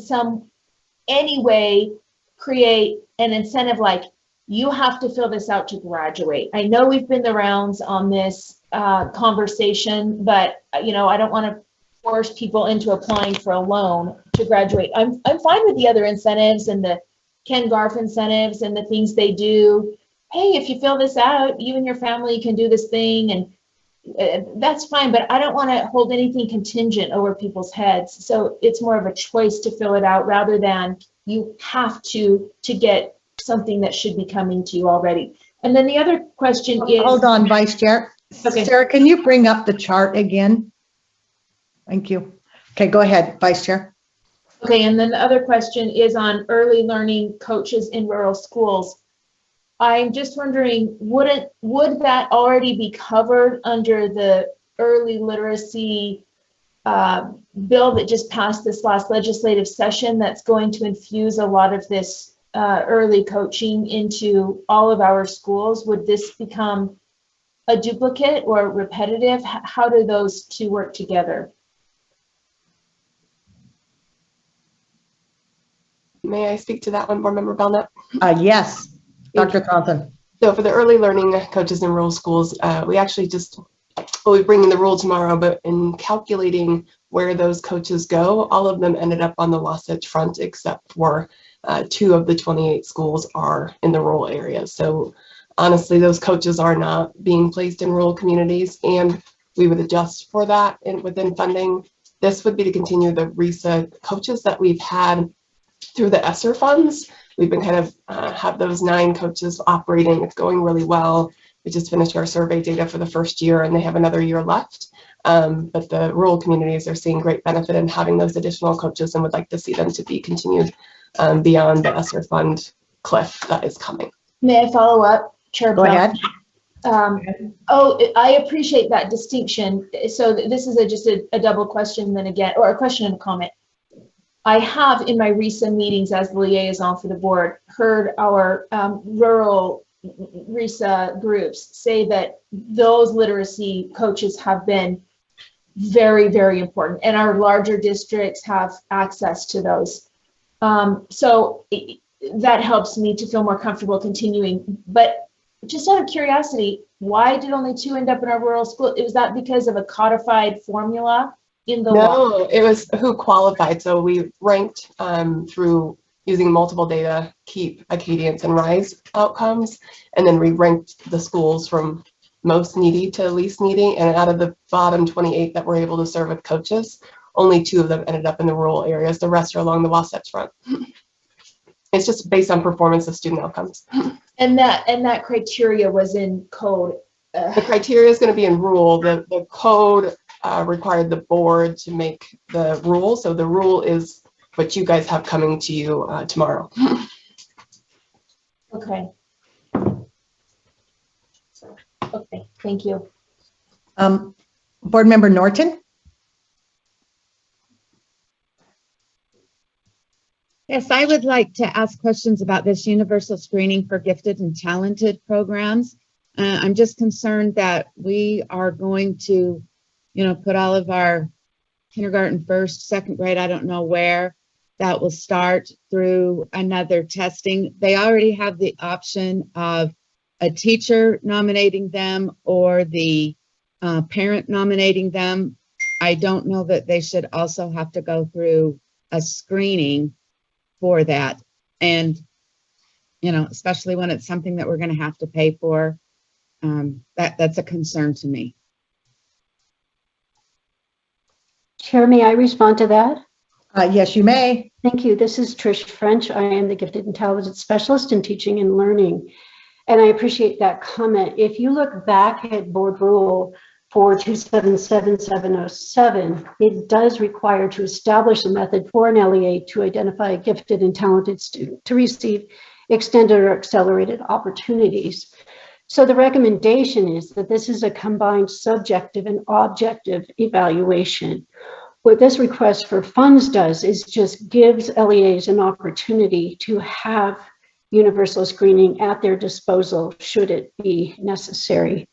any way, create an incentive like, you have to fill this out to graduate. I know we've been the rounds on this conversation, but I don't want to force people into applying for a loan to graduate. I'm fine with the other incentives and the Ken Garf incentives and the things they do. Hey, if you fill this out, you and your family can do this thing. And that's fine, but I don't want to hold anything contingent over people's heads. So it's more of a choice to fill it out rather than you have to get something that should be coming to you already. And then the other question is. Hold on, Vice Chair. Okay. Sarah, can you bring up the chart again? Thank you. Okay, go ahead, Vice Chair. Okay, and then the other question is on early learning coaches in rural schools. I'm just wondering, would that already be covered under the early literacy bill that just passed this last legislative session that's going to infuse a lot of this early coaching into all of our schools? Would this become a duplicate or repetitive? How do those two work together? May I speak to that one, Board Member Belknap? Yes, Dr. Thompson. So for the early learning coaches in rural schools, we actually just, we'll be bringing the rule tomorrow, but in calculating where those coaches go, all of them ended up on the Wasatch Front except for 2 of the 28 schools are in the rural areas. So honestly, those coaches are not being placed in rural communities, and we would adjust for that within funding. This would be to continue the RESA coaches that we've had through the ESSER funds. We've been kind of have those 9 coaches operating. It's going really well. We just finished our survey data for the first year and they have another year left. But the rural communities are seeing great benefit in having those additional coaches and would like to see them to be continued beyond the ESSER fund cliff that is coming. May I follow up, Chair? Go ahead. I appreciate that distinction. So this is just a double question then again, or a question and a comment. I have in my recent meetings as the liaison for the board heard our rural RESA groups say that those literacy coaches have been very, very important, and our larger districts have access to those. So that helps me to feel more comfortable continuing. But just out of curiosity, why did only 2 end up in our rural school? Was that because of a codified formula in the law? No, it was who qualified. So we ranked through using multiple data, KEEP, Acadians, and RISE outcomes, and then we ranked the schools from most needy to least needy, and out of the bottom 28 that were able to serve with coaches, only 2 of them ended up in the rural areas. The rest are along the Wasatch Front. It's just based on performance of student outcomes. And that criteria was in code. The criteria is going to be in rule. The code required the board to make the rule. So the rule is what you guys have coming to you tomorrow. Okay. Okay, thank you. Board Member Norton? Yes, I would like to ask questions about this universal screening for gifted and talented programs. I'm just concerned that we are going to, put all of our kindergarten, first, second grade, I don't know where, that will start through another testing. They already have the option of a teacher nominating them or the parent nominating them. I don't know that they should also have to go through a screening for that. And, especially when it's something that we're going to have to pay for, that's a concern to me. Chair, may I respond to that? Yes, you may. Thank you. This is Trish French. I am the Gifted and Talented Specialist in Teaching and Learning. And I appreciate that comment. If you look back at board rule 4277707, it does require to establish a method for an LEA to identify a gifted and talented student to receive extended or accelerated opportunities. So the recommendation is that this is a combined subjective and objective evaluation. What this request for funds does is just gives LEAs an opportunity to have universal screening at their disposal should it be necessary.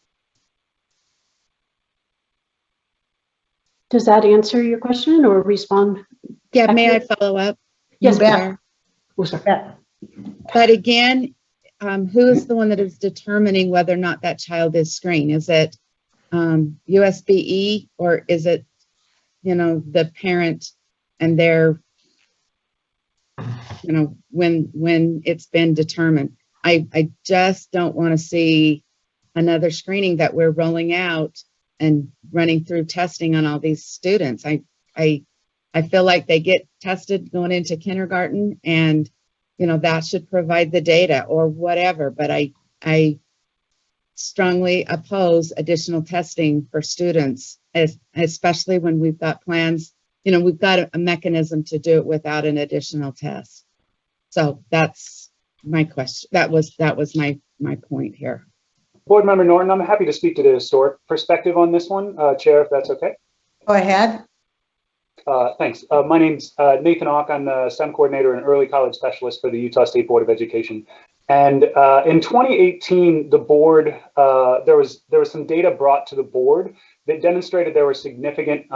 Does that answer your question or respond? Yeah, may I follow up? Yes, ma'am. But again, who is the one that is determining whether or not that child is screened? Is it USBE or is it, the parent and their, when it's been determined? I just don't want to see another screening that we're rolling out and running through testing on all these students. I feel like they get tested going into kindergarten, and that should provide the data or whatever. But I strongly oppose additional testing for students, especially when we've got plans. We've got a mechanism to do it without an additional test. So that's my question. That was my point here. Board Member Norton, I'm happy to speak to the historic perspective on this one, Chair, if that's okay. Go ahead. Thanks. My name's Nathan Hawk. I'm the STEM coordinator and early college specialist for the Utah State Board of Education. And in 2018, the board, there was some data brought to the board that demonstrated there were significant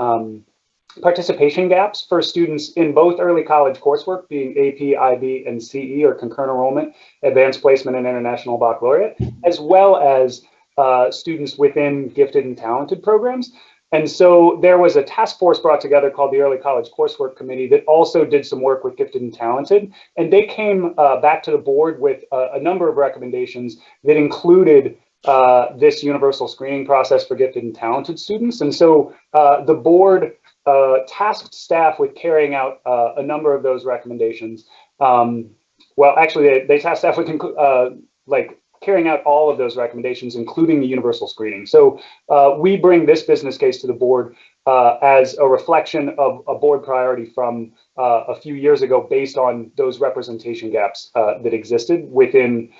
participation gaps for students in both early college coursework, being AP, IB, and CE, or concurrent enrollment, advanced placement, and international baccalaureate, as well as students within gifted and talented programs. And so there was a task force brought together called the Early College Coursework Committee that also did some work with gifted and talented. And they came back to the board with a number of recommendations that included this universal screening process for gifted and talented students. And so the board tasked staff with carrying out a number of those recommendations. Well, actually, they tasked staff with carrying out all of those recommendations, including the universal screening. So we bring this business case to the board as a reflection of a board priority from a few years ago based on those representation gaps that existed within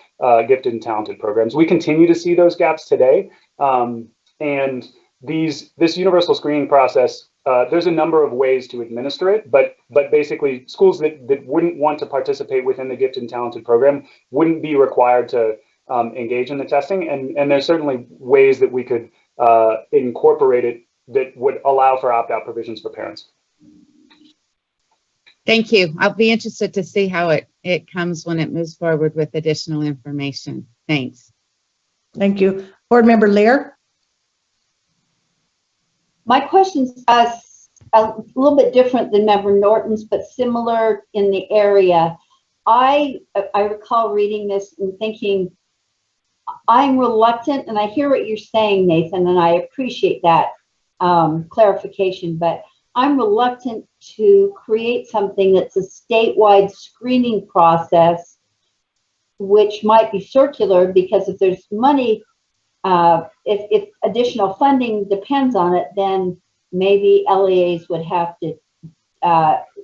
gifted and talented programs. We continue to see those gaps today. And this universal screening process, there's a number of ways to administer it, but basically schools that wouldn't want to participate within the gifted and talented program wouldn't be required to engage in the testing, and there's certainly ways that we could incorporate it that would allow for opt-out provisions for parents. Thank you. I'll be interested to see how it comes when it moves forward with additional information. Thanks. Thank you. Board Member Lear. My question's a little bit different than Member Norton's, but similar in the area. I recall reading this and thinking, I'm reluctant, and I hear what you're saying, Nathan, and I appreciate that clarification, but I'm reluctant to create something that's a statewide screening process, which might be circular, because if there's money, if additional funding depends on it, then maybe LEAs would have to,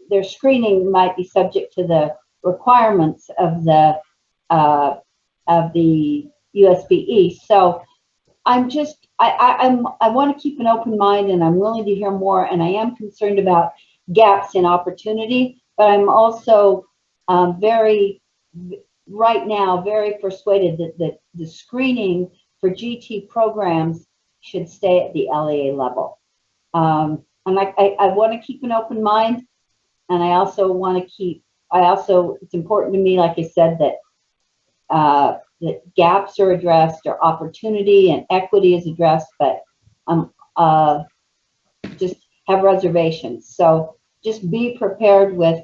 their screening might be subject to the requirements of the USBE. So I'm just, I want to keep an open mind, and I'm willing to hear more, and I am concerned about gaps in opportunity, but I'm also right now very persuaded that the screening for GT programs should stay at the LEA level. And I want to keep an open mind, and I also want to keep, it's important to me, like I said, that that gaps are addressed, or opportunity and equity is addressed, but just have reservations. So just be prepared with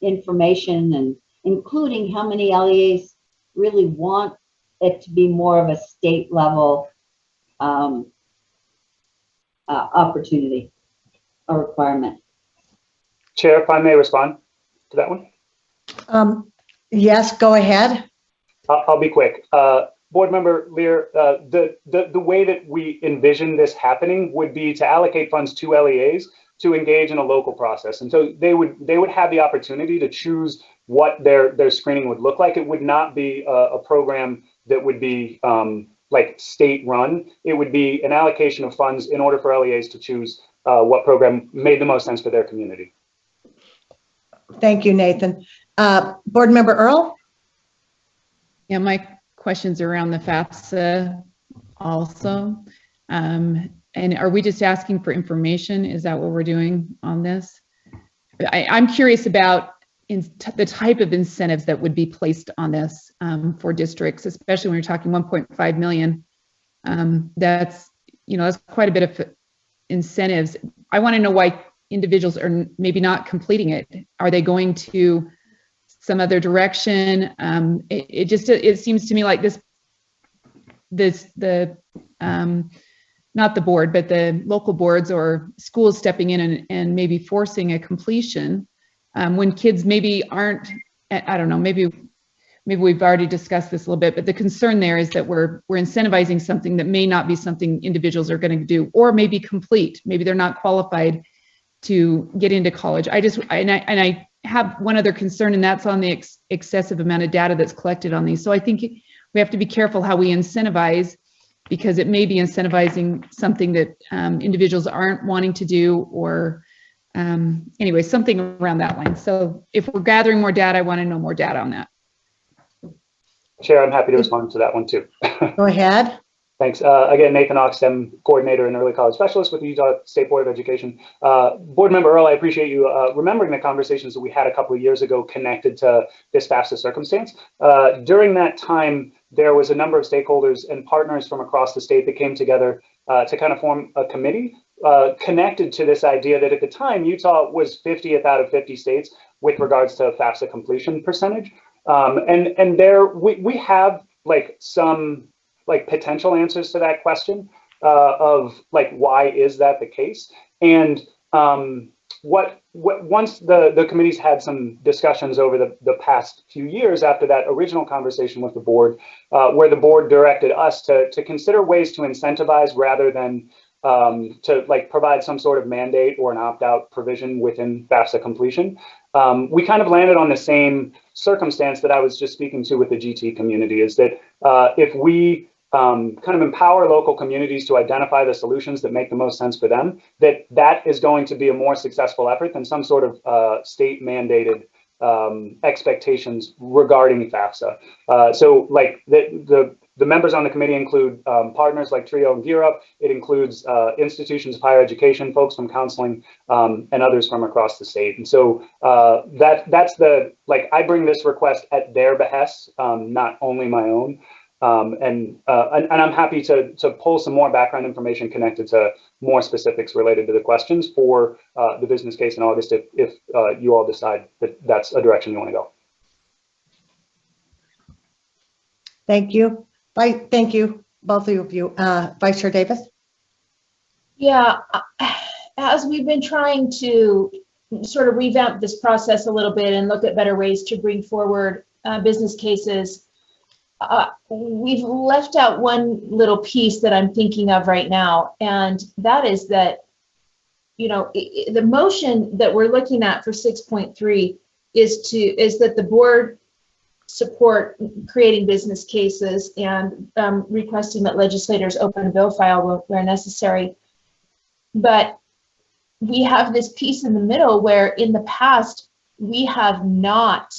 information, and including how many LEAs really want it to be more of a state level opportunity or requirement. Chair, if I may respond to that one. Yes, go ahead. I'll be quick. Board Member Lear, the way that we envision this happening would be to allocate funds to LEAs to engage in a local process, and so they would have the opportunity to choose what their screening would look like. It would not be a program that would be like state run. It would be an allocation of funds in order for LEAs to choose what program made the most sense for their community. Thank you, Nathan. Board Member Earl. Yeah, my question's around the Fafsa also. And are we just asking for information? Is that what we're doing on this? I'm curious about the type of incentives that would be placed on this for districts, especially when you're talking 1.5 million. That's quite a bit of incentives. I want to know why individuals are maybe not completing it. Are they going to some other direction? It seems to me like the not the board, but the local boards or schools stepping in and maybe forcing a completion when kids maybe aren't, I don't know, maybe we've already discussed this a little bit, but the concern there is that we're incentivizing something that may not be something individuals are going to do, or maybe complete. Maybe they're not qualified to get into college. I have one other concern, and that's on the excessive amount of data that's collected on these. So I think we have to be careful how we incentivize, because it may be incentivizing something that individuals aren't wanting to do, or anyway, something around that line. So if we're gathering more data, I want to know more data on that. Chair, I'm happy to respond to that one too. Go ahead. Thanks. Again, Nathan Ox, STEM coordinator and early college specialist with the Utah State Board of Education. Board Member Earl, I appreciate you remembering the conversations that we had a couple of years ago connected to this FAFSA circumstance. During that time, there was a number of stakeholders and partners from across the state that came together to kind of form a committee connected to this idea that at the time, Utah was 50th out of 50 states with regards to FAFSA completion percentage. And there we have like some like potential answers to that question of like, why is that the case? And what once the committee's had some discussions over the past few years after that original conversation with the board, where the board directed us to consider ways to incentivize rather than to like provide some sort of mandate or an opt-out provision within FAFSA completion. We kind of landed on the same circumstance that I was just speaking to with the GT community, is that if we kind of empower local communities to identify the solutions that make the most sense for them, that is going to be a more successful effort than some sort of state mandated expectations regarding FAFSA. So like the members on the committee include partners like TRIO and Gear Up. It includes institutions of higher education, folks from counseling, and others from across the state. And so that's I bring this request at their behest, not only my own. And I'm happy to pull some more background information connected to more specifics related to the questions for the business case in August if you all decide that that's a direction you want to go. Thank you. Thank you, both of you. Vice Chair Davis? Yeah, as we've been trying to sort of revamp this process a little bit and look at better ways to bring forward business cases, we've left out one little piece that I'm thinking of right now, and that is that, you know, the motion that we're looking at for 6.3 is that the board support creating business cases and requesting that legislators open a bill file where necessary. But we have this piece in the middle where in the past, we have not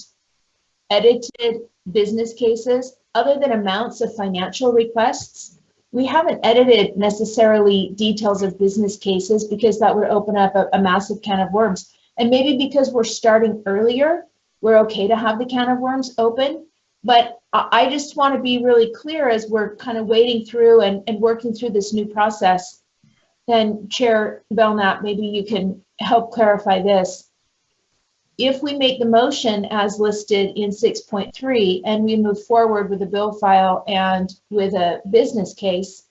edited business cases other than amounts of financial requests. We haven't edited necessarily details of business cases because that would open up a massive can of worms. And maybe because we're starting earlier, we're okay to have the can of worms open. But I just want to be really clear as we're kind of wading through and working through this new process. And Chair Belknap, maybe you can help clarify this. If we make the motion as listed in 6.3 and we move forward with a bill file and with a business case,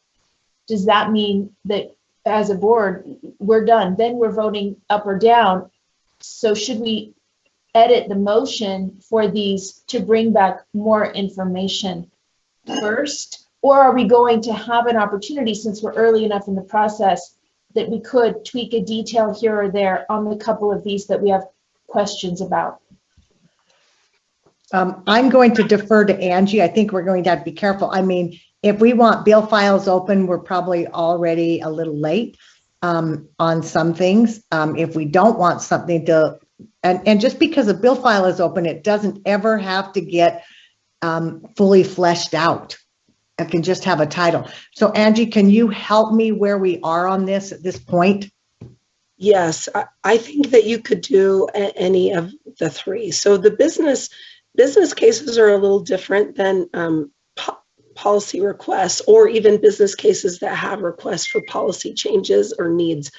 does that mean that as a board, we're done? Then we're voting up or down. So should we edit the motion for these to bring back more information first? Or are we going to have an opportunity, since we're early enough in the process, that we could tweak a detail here or there on the couple of these that we have questions about? I'm going to defer to Angie. I think we're going to have to be careful. I mean, if we want bill files open, we're probably already a little late on some things. If we don't want something to, and just because a bill file is open, it doesn't ever have to get fully fleshed out. It can just have a title. So Angie, can you help me where we are on this at this point? Yes, I think that you could do any of the three. So the business cases are a little different than policy requests, or even business cases that have requests for policy changes or needs.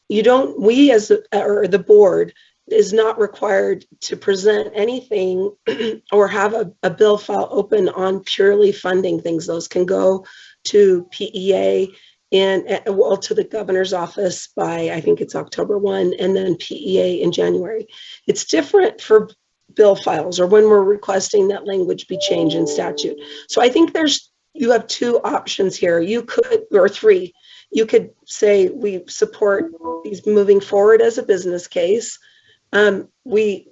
We as the board is not required to present anything or have a bill file open on purely funding things. Those can go to PEA to the governor's office by, I think it's October 1, and then PEA in January. It's different for bill files or when we're requesting that language be changed in statute. So I think you have two options here. You could, or three. You could say we support these moving forward as a business case. We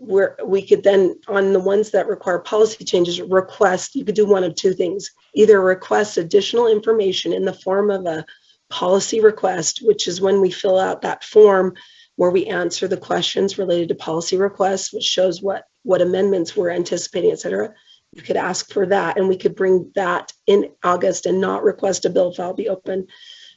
could then, on the ones that require policy changes, you could do one of two things. Either request additional information in the form of a policy request, which is when we fill out that form where we answer the questions related to policy requests, which shows what amendments we're anticipating, et cetera. You could ask for that, and we could bring that in August and not request a bill file be open.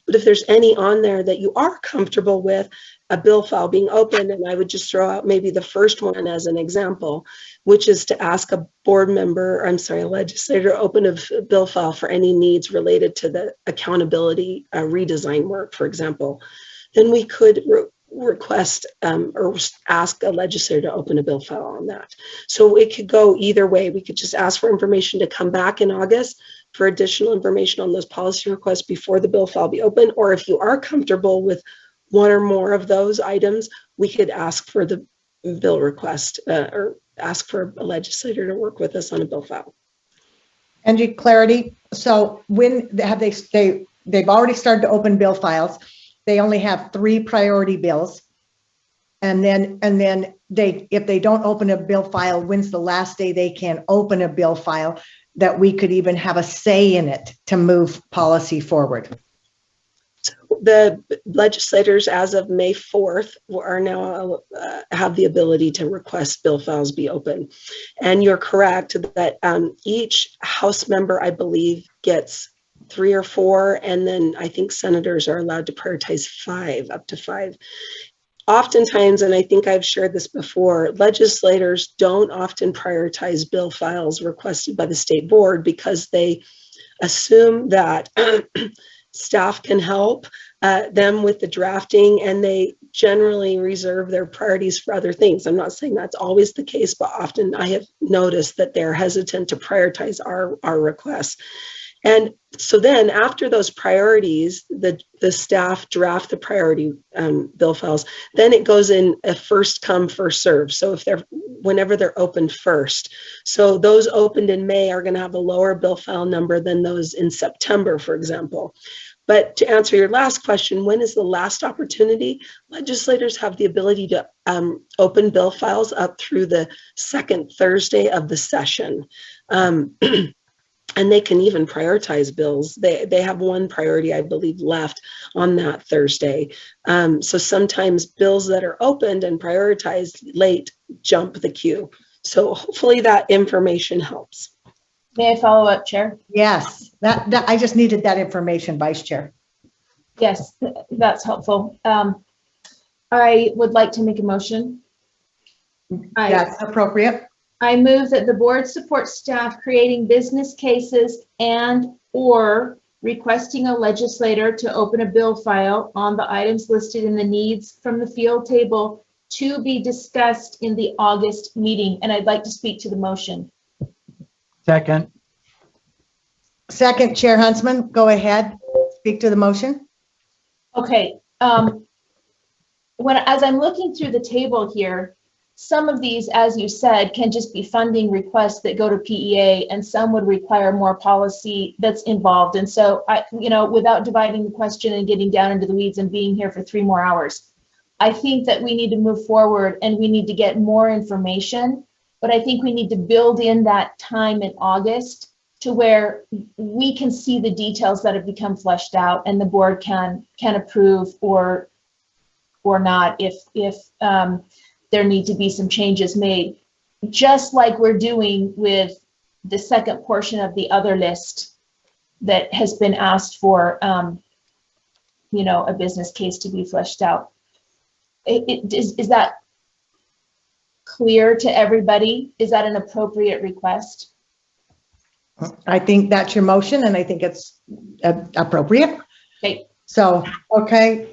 But if there's any on there that you are comfortable with a bill file being open, and I would just throw out maybe the first one as an example, which is to ask a legislator to open a bill file for any needs related to the accountability redesign work, for example, then we could request or ask a legislator to open a bill file on that. So it could go either way. We could just ask for information to come back in August for additional information on those policy requests before the bill file be open, or if you are comfortable with one or more of those items, we could ask for the bill request or ask for a legislator to work with us on a bill file. Angie, clarity. So when have they've already started to open bill files. They only have 3 priority bills. And then if they don't open a bill file, when's the last day they can open a bill file that we could even have a say in it to move policy forward? So the legislators, as of May 4th, are now have the ability to request bill files be open. And you're correct that each House member, I believe, gets 3 or 4, and then I think senators are allowed to prioritize 5, up to 5. Oftentimes, and I think I've shared this before, legislators don't often prioritize bill files requested by the state board because they assume that staff can help them with the drafting, and they generally reserve their priorities for other things. I'm not saying that's always the case, but often I have noticed that they're hesitant to prioritize our requests. And so then after those priorities, the staff draft the priority bill files, then it goes in a first come, first serve. So whenever they're opened first. So those opened in May are going to have a lower bill file number than those in September, for example. But to answer your last question, when is the last opportunity? Legislators have the ability to open bill files up through the second Thursday of the session. And they can even prioritize bills. They have one priority, I believe, left on that Thursday. So sometimes bills that are opened and prioritized late jump the queue. So hopefully that information helps. May I follow up, Chair? Yes, that I just needed that information, Vice Chair. Yes, that's helpful. I would like to make a motion. That's appropriate. I move that the board support staff creating business cases and/or requesting a legislator to open a bill file on the items listed in the needs from the field table to be discussed in the August meeting. And I'd like to speak to the motion. Second. Second, Chair Huntsman, go ahead. Speak to the motion. Okay. As I'm looking through the table here, some of these, as you said, can just be funding requests that go to PEA, and some would require more policy that's involved. And so without dividing the question and getting down into the weeds and being here for 3 more hours, I think that we need to move forward and we need to get more information, but I think we need to build in that time in August to where we can see the details that have become fleshed out and the board can approve or not if there need to be some changes made, just like we're doing with the second portion of the other list that has been asked for, a business case to be fleshed out. Is that clear to everybody? Is that an appropriate request? I think that's your motion, and I think it's appropriate. Okay. So, okay,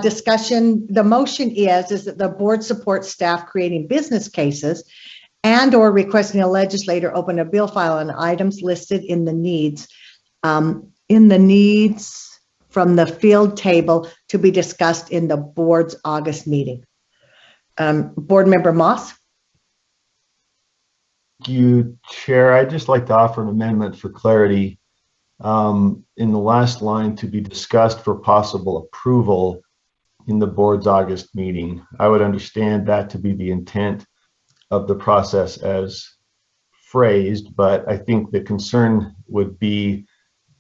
discussion, the motion is that the board supports staff creating business cases and/or requesting a legislator open a bill file on items listed in the needs from the field table to be discussed in the board's August meeting. Board Member Moss? Thank you, Chair. I'd just like to offer an amendment for clarity. In the last line, to be discussed for possible approval in the board's August meeting. I would understand that to be the intent of the process as phrased, but I think the concern would be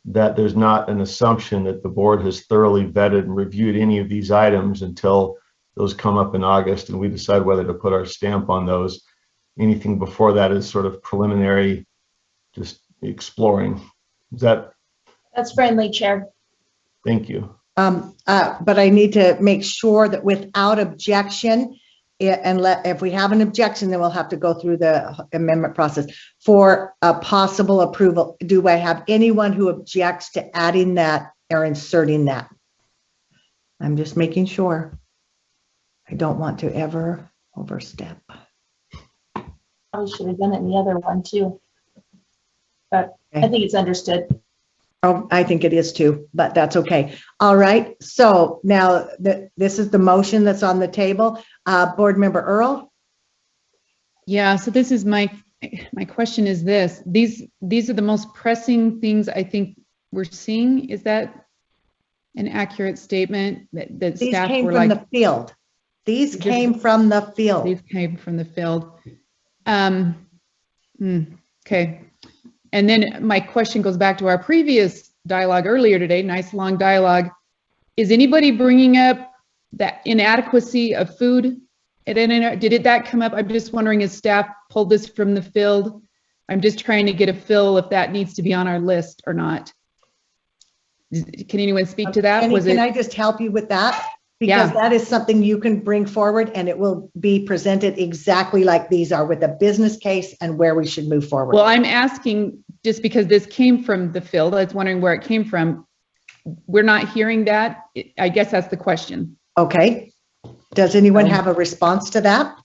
that there's not an assumption that the board has thoroughly vetted and reviewed any of these items until those come up in August and we decide whether to put our stamp on those. Anything before that is sort of preliminary, just exploring. Is that? That's friendly, Chair. Thank you. But I need to make sure that without objection, if we have an objection, then we'll have to go through the amendment process for a possible approval. Do I have anyone who objects to adding that or inserting that? I'm just making sure. I don't want to ever overstep. Probably should have done it in the other one too. But I think it's understood. Oh, I think it is too, but that's okay. All right. So now this is the motion that's on the table. Board Member Earl? Yeah, so this is my question is this. These are the most pressing things I think we're seeing. Is that an accurate statement that These staff came were from like, the field. These came from the field. These came from the field. Okay. And then my question goes back to our previous dialogue earlier today, nice long dialogue. Is anybody bringing up that inadequacy of food? Did that come up? I'm just wondering, is staff pulled this from the field? I'm just trying to get a feel if that needs to be on our list or not. Can anyone speak to that? Penny, can I just help you with that? Because that is something you can bring forward and it will be presented exactly like these are with a business case and where we should move forward. Well, I'm asking just because this came from the field. I was wondering where it came from. We're not hearing that. I guess that's the question. Okay. Does anyone have a response to that?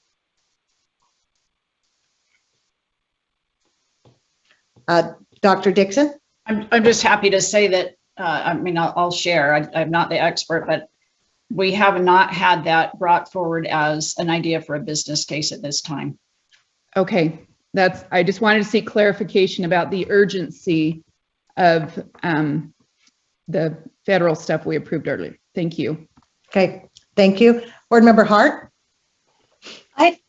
Dr. Dixon? I'm just happy to say that, I mean, I'll share. I'm not the expert, but we have not had that brought forward as an idea for a business case at this time. Okay, I just wanted to seek clarification about the urgency of the federal stuff we approved earlier. Thank you. Okay, thank you. Board Member Hart? I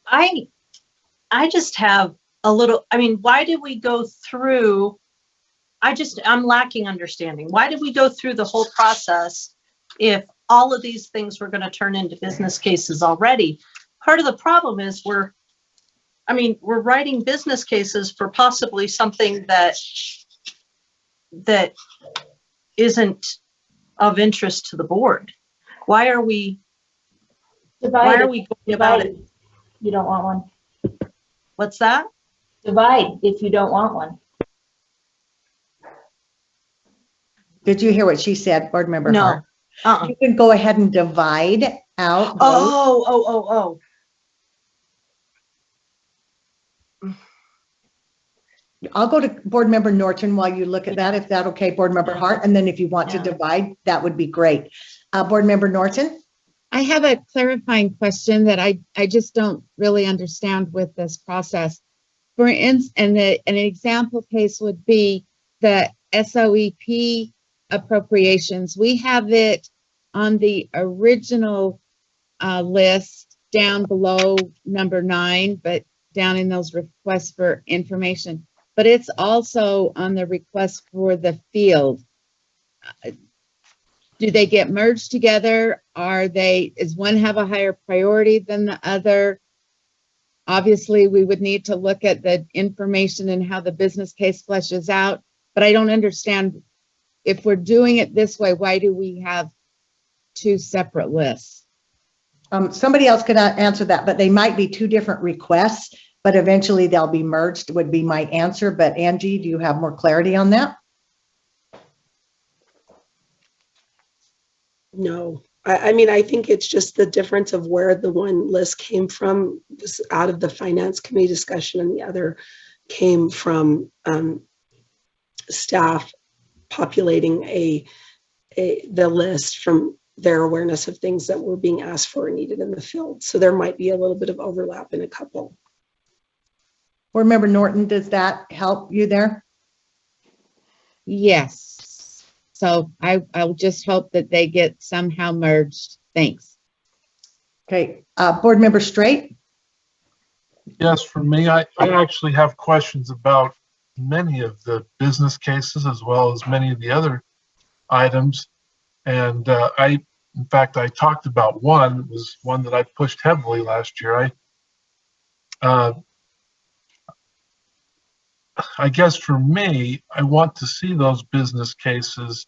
just have a little, I mean, why did we go through, I'm lacking understanding. Why did we go through the whole process if all of these things were going to turn into business cases already? Part of the problem is we're writing business cases for possibly something that isn't of interest to the board. Why are we going about it? You don't want one. What's that? Divide if you don't want one. Did you hear what she said, Board Member No. Hart? You can go ahead and divide out. Oh. I'll go to Board Member Norton while you look at that, if that's okay, Board Member Hart. And then if you want to divide, that would be great. Board Member Norton? I have a clarifying question that I just don't really understand with this process. For instance, an example case would be the SOEP appropriations. We have it on the original list down below number 9, but down in those requests for information. But it's also on the request for the field. Do they get merged together? Does one have a higher priority than the other? Obviously, we would need to look at the information and how the business case fleshes out, but I don't understand if we're doing it this way, why do we have 2 separate lists? Somebody else could answer that, but they might be 2 different requests, but eventually they'll be merged would be my answer. But Angie, do you have more clarity on that? No, I mean, I think it's just the difference of where the one list came from was out of the finance committee discussion and the other came from staff populating a the list from their awareness of things that were being asked for and needed in the field. So there might be a little bit of overlap in a couple. Board Member Norton, does that help you there? Yes. So I'll just hope that they get somehow merged. Thanks. Okay, Board Member Straight? Yes, for me, I actually have questions about many of the business cases as well as many of the other items. And in fact, I talked about one. It was one that I pushed heavily last year. I guess for me, I want to see those business cases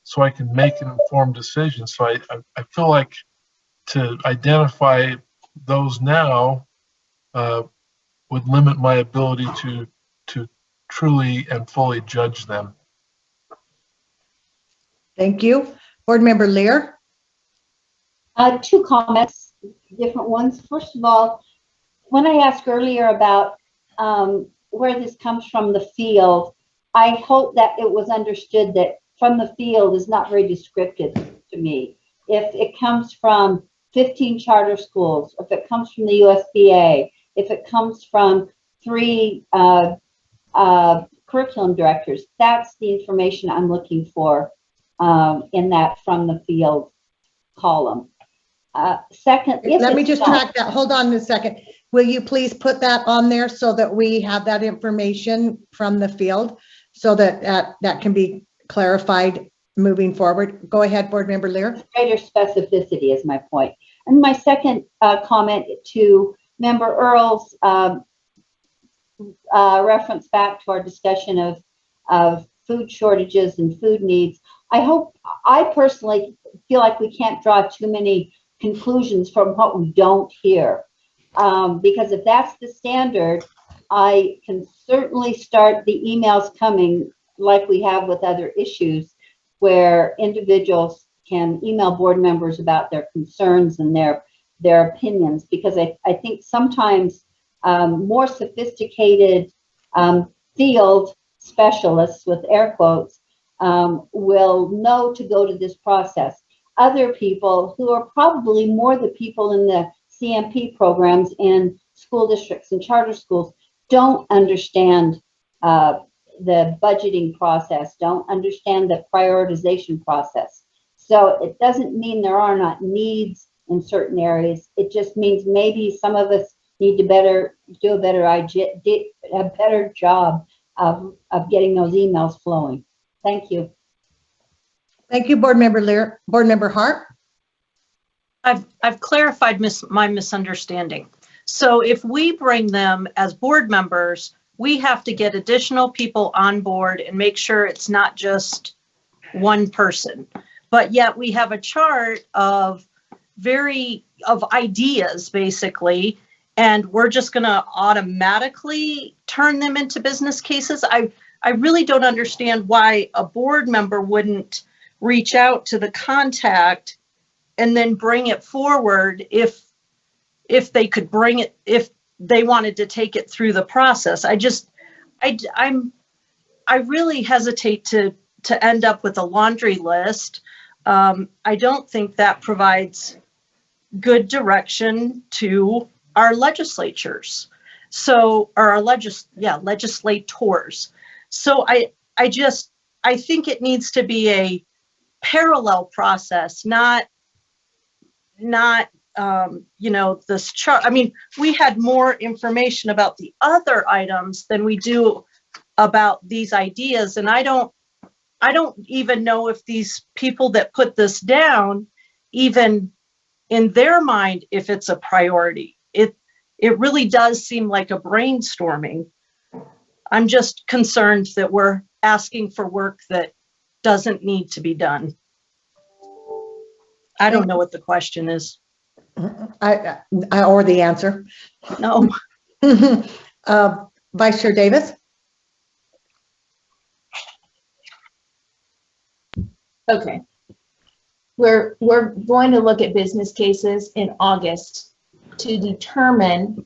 so I can make an informed decision. So I feel like to identify those now would limit my ability to truly and fully judge them. Thank you. Board Member Lear? Two comments, different ones. First of all, when I asked earlier about where this comes from the field, I hope that it was understood that from the field is not very descriptive to me. If it comes from 15 charter schools, if it comes from the USBA, if it comes from 3 curriculum directors, that's the information I'm looking for in that from the field column. Second, let me just track that. Hold on a second. Will you please put that on there so that we have that information from the field so that that can be clarified moving forward? Go ahead, Board Member Lear. Greater specificity is my point. And my second comment to Member Earl's reference back to our discussion of food shortages and food needs. I personally feel like we can't draw too many conclusions from what we don't hear. Because if that's the standard, I can certainly start the emails coming like we have with other issues where individuals can email board members about their concerns and their opinions, because I think sometimes more sophisticated field specialists, with air quotes, will know to go to this process. Other people who are probably more the people in the CMP programs in school districts and charter schools don't understand the budgeting process, don't understand the prioritization process. So it doesn't mean there are not needs in certain areas. It just means maybe some of us need to do a better job of getting those emails flowing. Thank you. Thank you, Board Member Lear. Board Member Hart? I've clarified my misunderstanding. So if we bring them as board members, we have to get additional people on board and make sure it's not just one person. But yet we have a chart of ideas, basically, and we're just going to automatically turn them into business cases. I really don't understand why a board member wouldn't reach out to the contact and then bring it forward if they could bring it, if they wanted to take it through the process. I really hesitate to end up with a laundry list. I don't think that provides good direction to our legislatures. So, or our legislators. So I think it needs to be a parallel process, not this chart. I mean, we had more information about the other items than we do about these ideas. And I don't even know if these people that put this down, even in their mind, if it's a priority. It really does seem like a brainstorming. I'm just concerned that we're asking for work that doesn't need to be done. I don't know what the question is. Or the answer. No. Vice Chair Davis? Okay. We're going to look at business cases in August to determine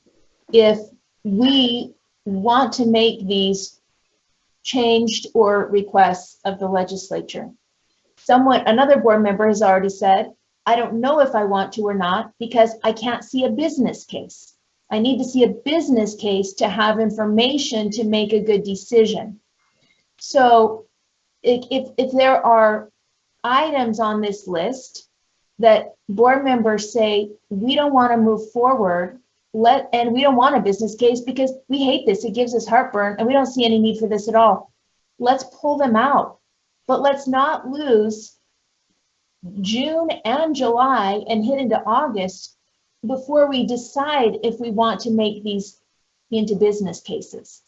if we want to make these changed or requests of the legislature. another board member has already said, I don't know if I want to or not because I can't see a business case. I need to see a business case to have information to make a good decision. So if there are items on this list that board members say, we don't want to move forward, and we don't want a business case because we hate this, it gives us heartburn, and we don't see any need for this at all, let's pull them out. But let's not lose June and July and hit into August before we decide if we want to make these into business cases.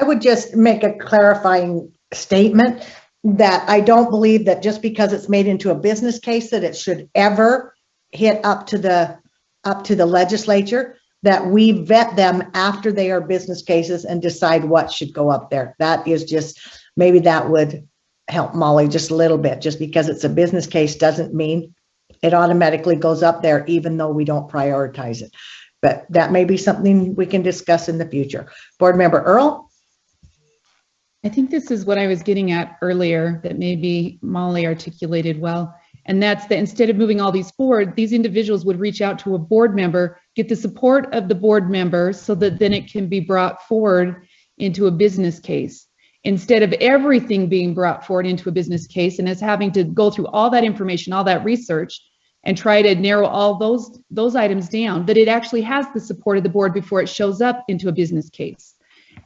I would just make a clarifying statement that I don't believe that just because it's made into a business case that it should ever hit up to the legislature, that we vet them after they are business cases and decide what should go up there. That is just, maybe that would help Molly just a little bit. Just because it's a business case doesn't mean it automatically goes up there, even though we don't prioritize it. But that may be something we can discuss in the future. Board Member Earl? I think this is what I was getting at earlier that maybe Molly articulated well. And that's that instead of moving all these forward, these individuals would reach out to a board member, get the support of the board member so that then it can be brought forward into a business case. Instead of everything being brought forward into a business case and us having to go through all that information, all that research, and try to narrow all those items down, that it actually has the support of the board before it shows up into a business case.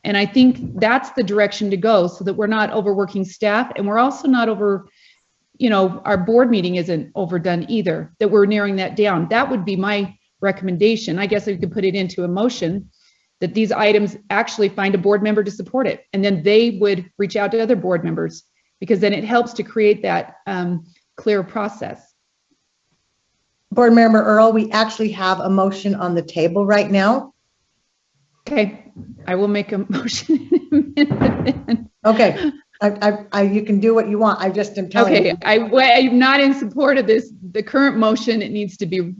And I think that's the direction to go so that we're not overworking staff and we're also not our board meeting isn't overdone either, that we're narrowing that down. That would be my recommendation. I guess I could put it into a motion that these items actually find a board member to support it. And then they would reach out to other board members because then it helps to create that clear process. Board Member Earl, we actually have a motion on the table right now. Okay, I will make a motion in a minute. Okay, you can do what you want. I just am telling you. I'm not in support of this. The current motion, it needs to be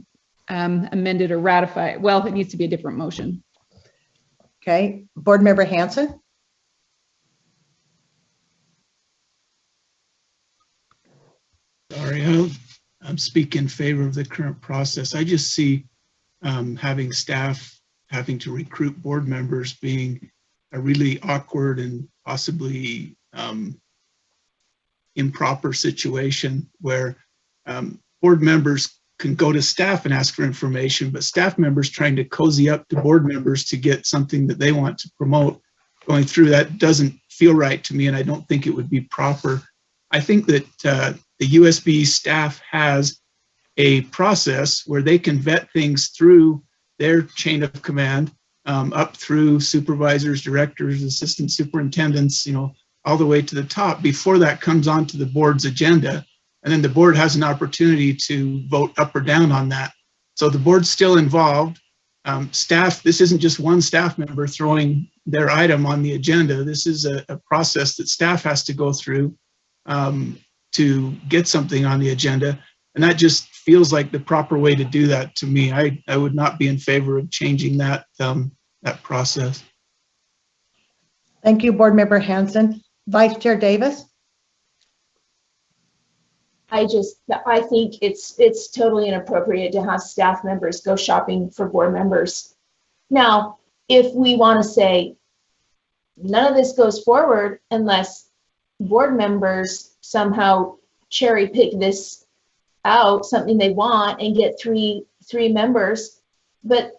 amended or ratified. Well, it needs to be a different motion. Okay, Board Member Hanson? Sorry, I'm speaking in favor of the current process. I just see having staff having to recruit board members being a really awkward and possibly improper situation where board members can go to staff and ask for information, but staff members trying to cozy up to board members to get something that they want to promote, going through that doesn't feel right to me, and I don't think it would be proper. I think that the USB staff has a process where they can vet things through their chain of command, up through supervisors, directors, assistant superintendents, all the way to the top before that comes onto the board's agenda. And then the board has an opportunity to vote up or down on that. So the board's still involved. Staff, this isn't just one staff member throwing their item on the agenda. This is a process that staff has to go through to get something on the agenda. And that just feels like the proper way to do that to me. I would not be in favor of changing that process. Thank you, Board Member Hanson. Vice Chair Davis? I think it's totally inappropriate to have staff members go shopping for board members. Now, if we want to say none of this goes forward unless board members somehow cherry pick this out, something they want, and get three members, but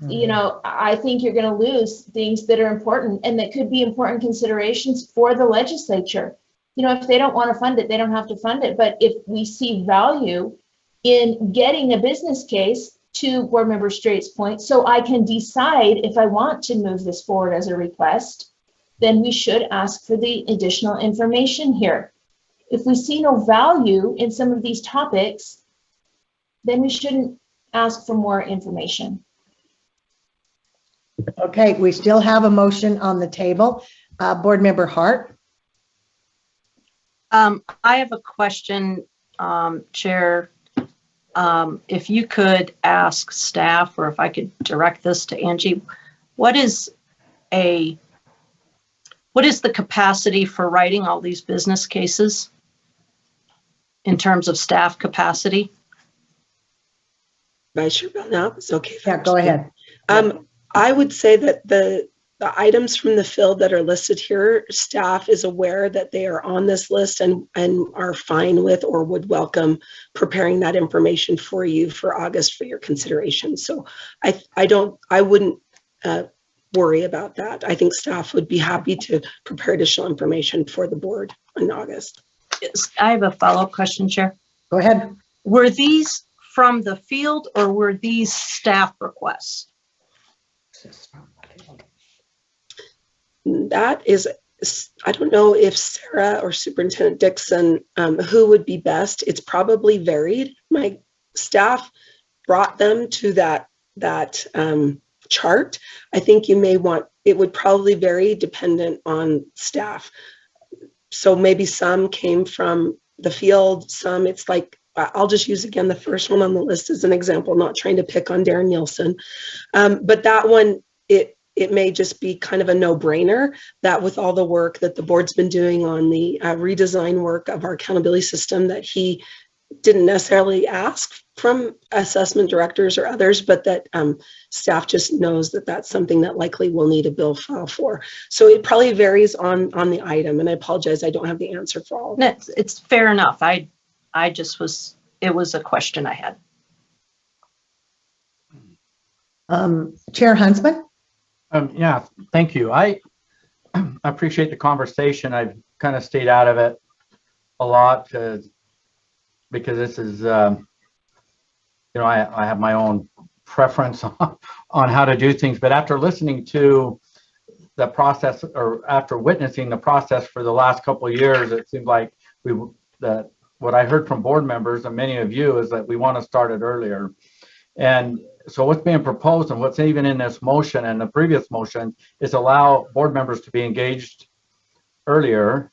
I think you're going to lose things that are important and that could be important considerations for the legislature. If they don't want to fund it, they don't have to fund it. But if we see value in getting a business case, to Board Member Straight's point, so I can decide if I want to move this forward as a request, then we should ask for the additional information here. If we see no value in some of these topics, then we shouldn't ask for more information. Okay, we still have a motion on the table. Board Member Hart. I have a question, Chair. If you could ask staff, or if I could direct this to Angie, what is a what is the capacity for writing all these business cases in terms of staff capacity? Vice Chair Belknap, it's okay. Yeah, go ahead. I would say that the items from the field that are listed here, staff is aware that they are on this list and are fine with or would welcome preparing that information for you for August for your consideration. So I wouldn't worry about that. I think staff would be happy to prepare additional information for the board in August. I have a follow-up question, Chair. Go ahead. Were these from the field or were these staff requests? That is, I don't know if Sarah or Superintendent Dixon, who would be best. It's probably varied. My staff brought them to that chart. I think you may want, it would probably vary dependent on staff. So maybe some came from the field, some it's like, I'll just use again the first one on the list as an example, not trying to pick on Darren Nielsen. But that one, it may just be kind of a no-brainer that with all the work that the board's been doing on the redesign work of our accountability system, that he didn't necessarily ask from assessment directors or others, but that staff just knows that that's something that likely we'll need a bill file for. So it probably varies on the item, and I apologize, I don't have the answer for all of it. It's fair enough. I just was, it was a question I had. Chair Huntsman? Yeah, thank you. I appreciate the conversation. I've kind of stayed out of it a lot because this is, you know, I have my own preference on how to do things. But after listening to the process, or after witnessing the process for the last couple of years, it seemed like what I heard from board members and many of you is that we want to start it earlier. And so what's being proposed and what's even in this motion and the previous motion is allow board members to be engaged earlier.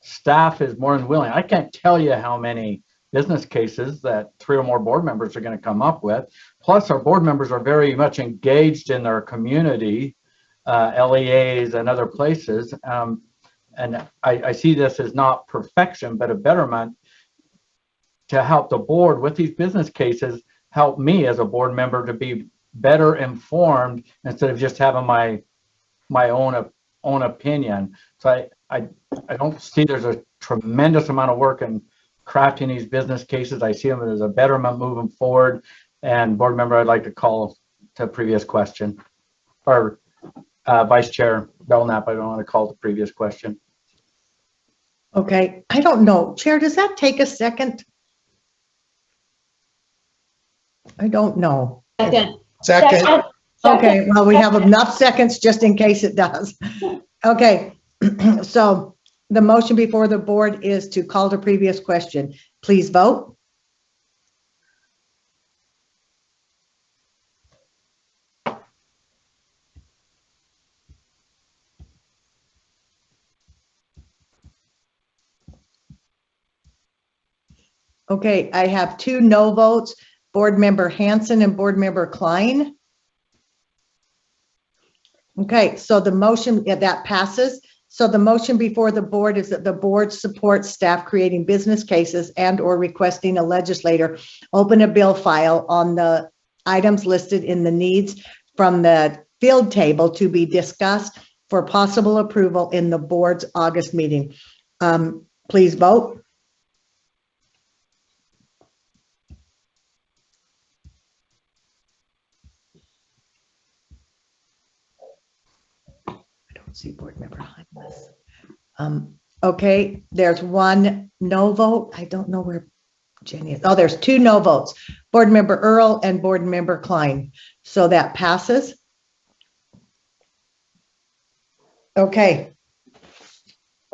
Staff is more than willing. I can't tell you how many business cases that 3 or more board members are going to come up with. Plus, our board members are very much engaged in their community, LEAs and other places. And I see this as not perfection, but a betterment to help the board with these business cases, help me as a board member to be better informed instead of just having my own opinion. So I don't see there's a tremendous amount of work in crafting these business cases. I see them as a betterment moving forward. And board member, I'd like to call to previous question, or Vice Chair Belknap, I don't want to call the previous question. Okay, I don't know. Chair, does that take a second? I don't know. Second. Okay, well, we have enough seconds just in case it does. Okay, so the motion before the board is to call to previous question. Please vote. Okay, I have 2 no votes, Board Member Hanson and Board Member Klein. Okay, so the motion, that passes. So the motion before the board is that the board supports staff creating business cases and or requesting a legislator open a bill file on the items listed in the needs from the field table to be discussed for possible approval in the board's August meeting. Please vote. See board member Hines. Okay, there's 1 no vote. I don't know where Jenny is. Oh, there's 2 no votes. Board member Earl and board member Klein. So that passes. Okay.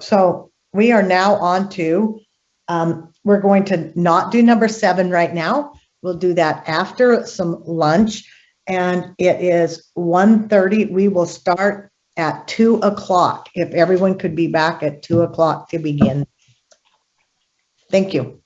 So we are now on to, we're going to not do number 7 right now. We'll do that after some lunch, and it is 1:30. We will start at 2 o'clock. If everyone could be back at 2 o'clock to begin. Thank you.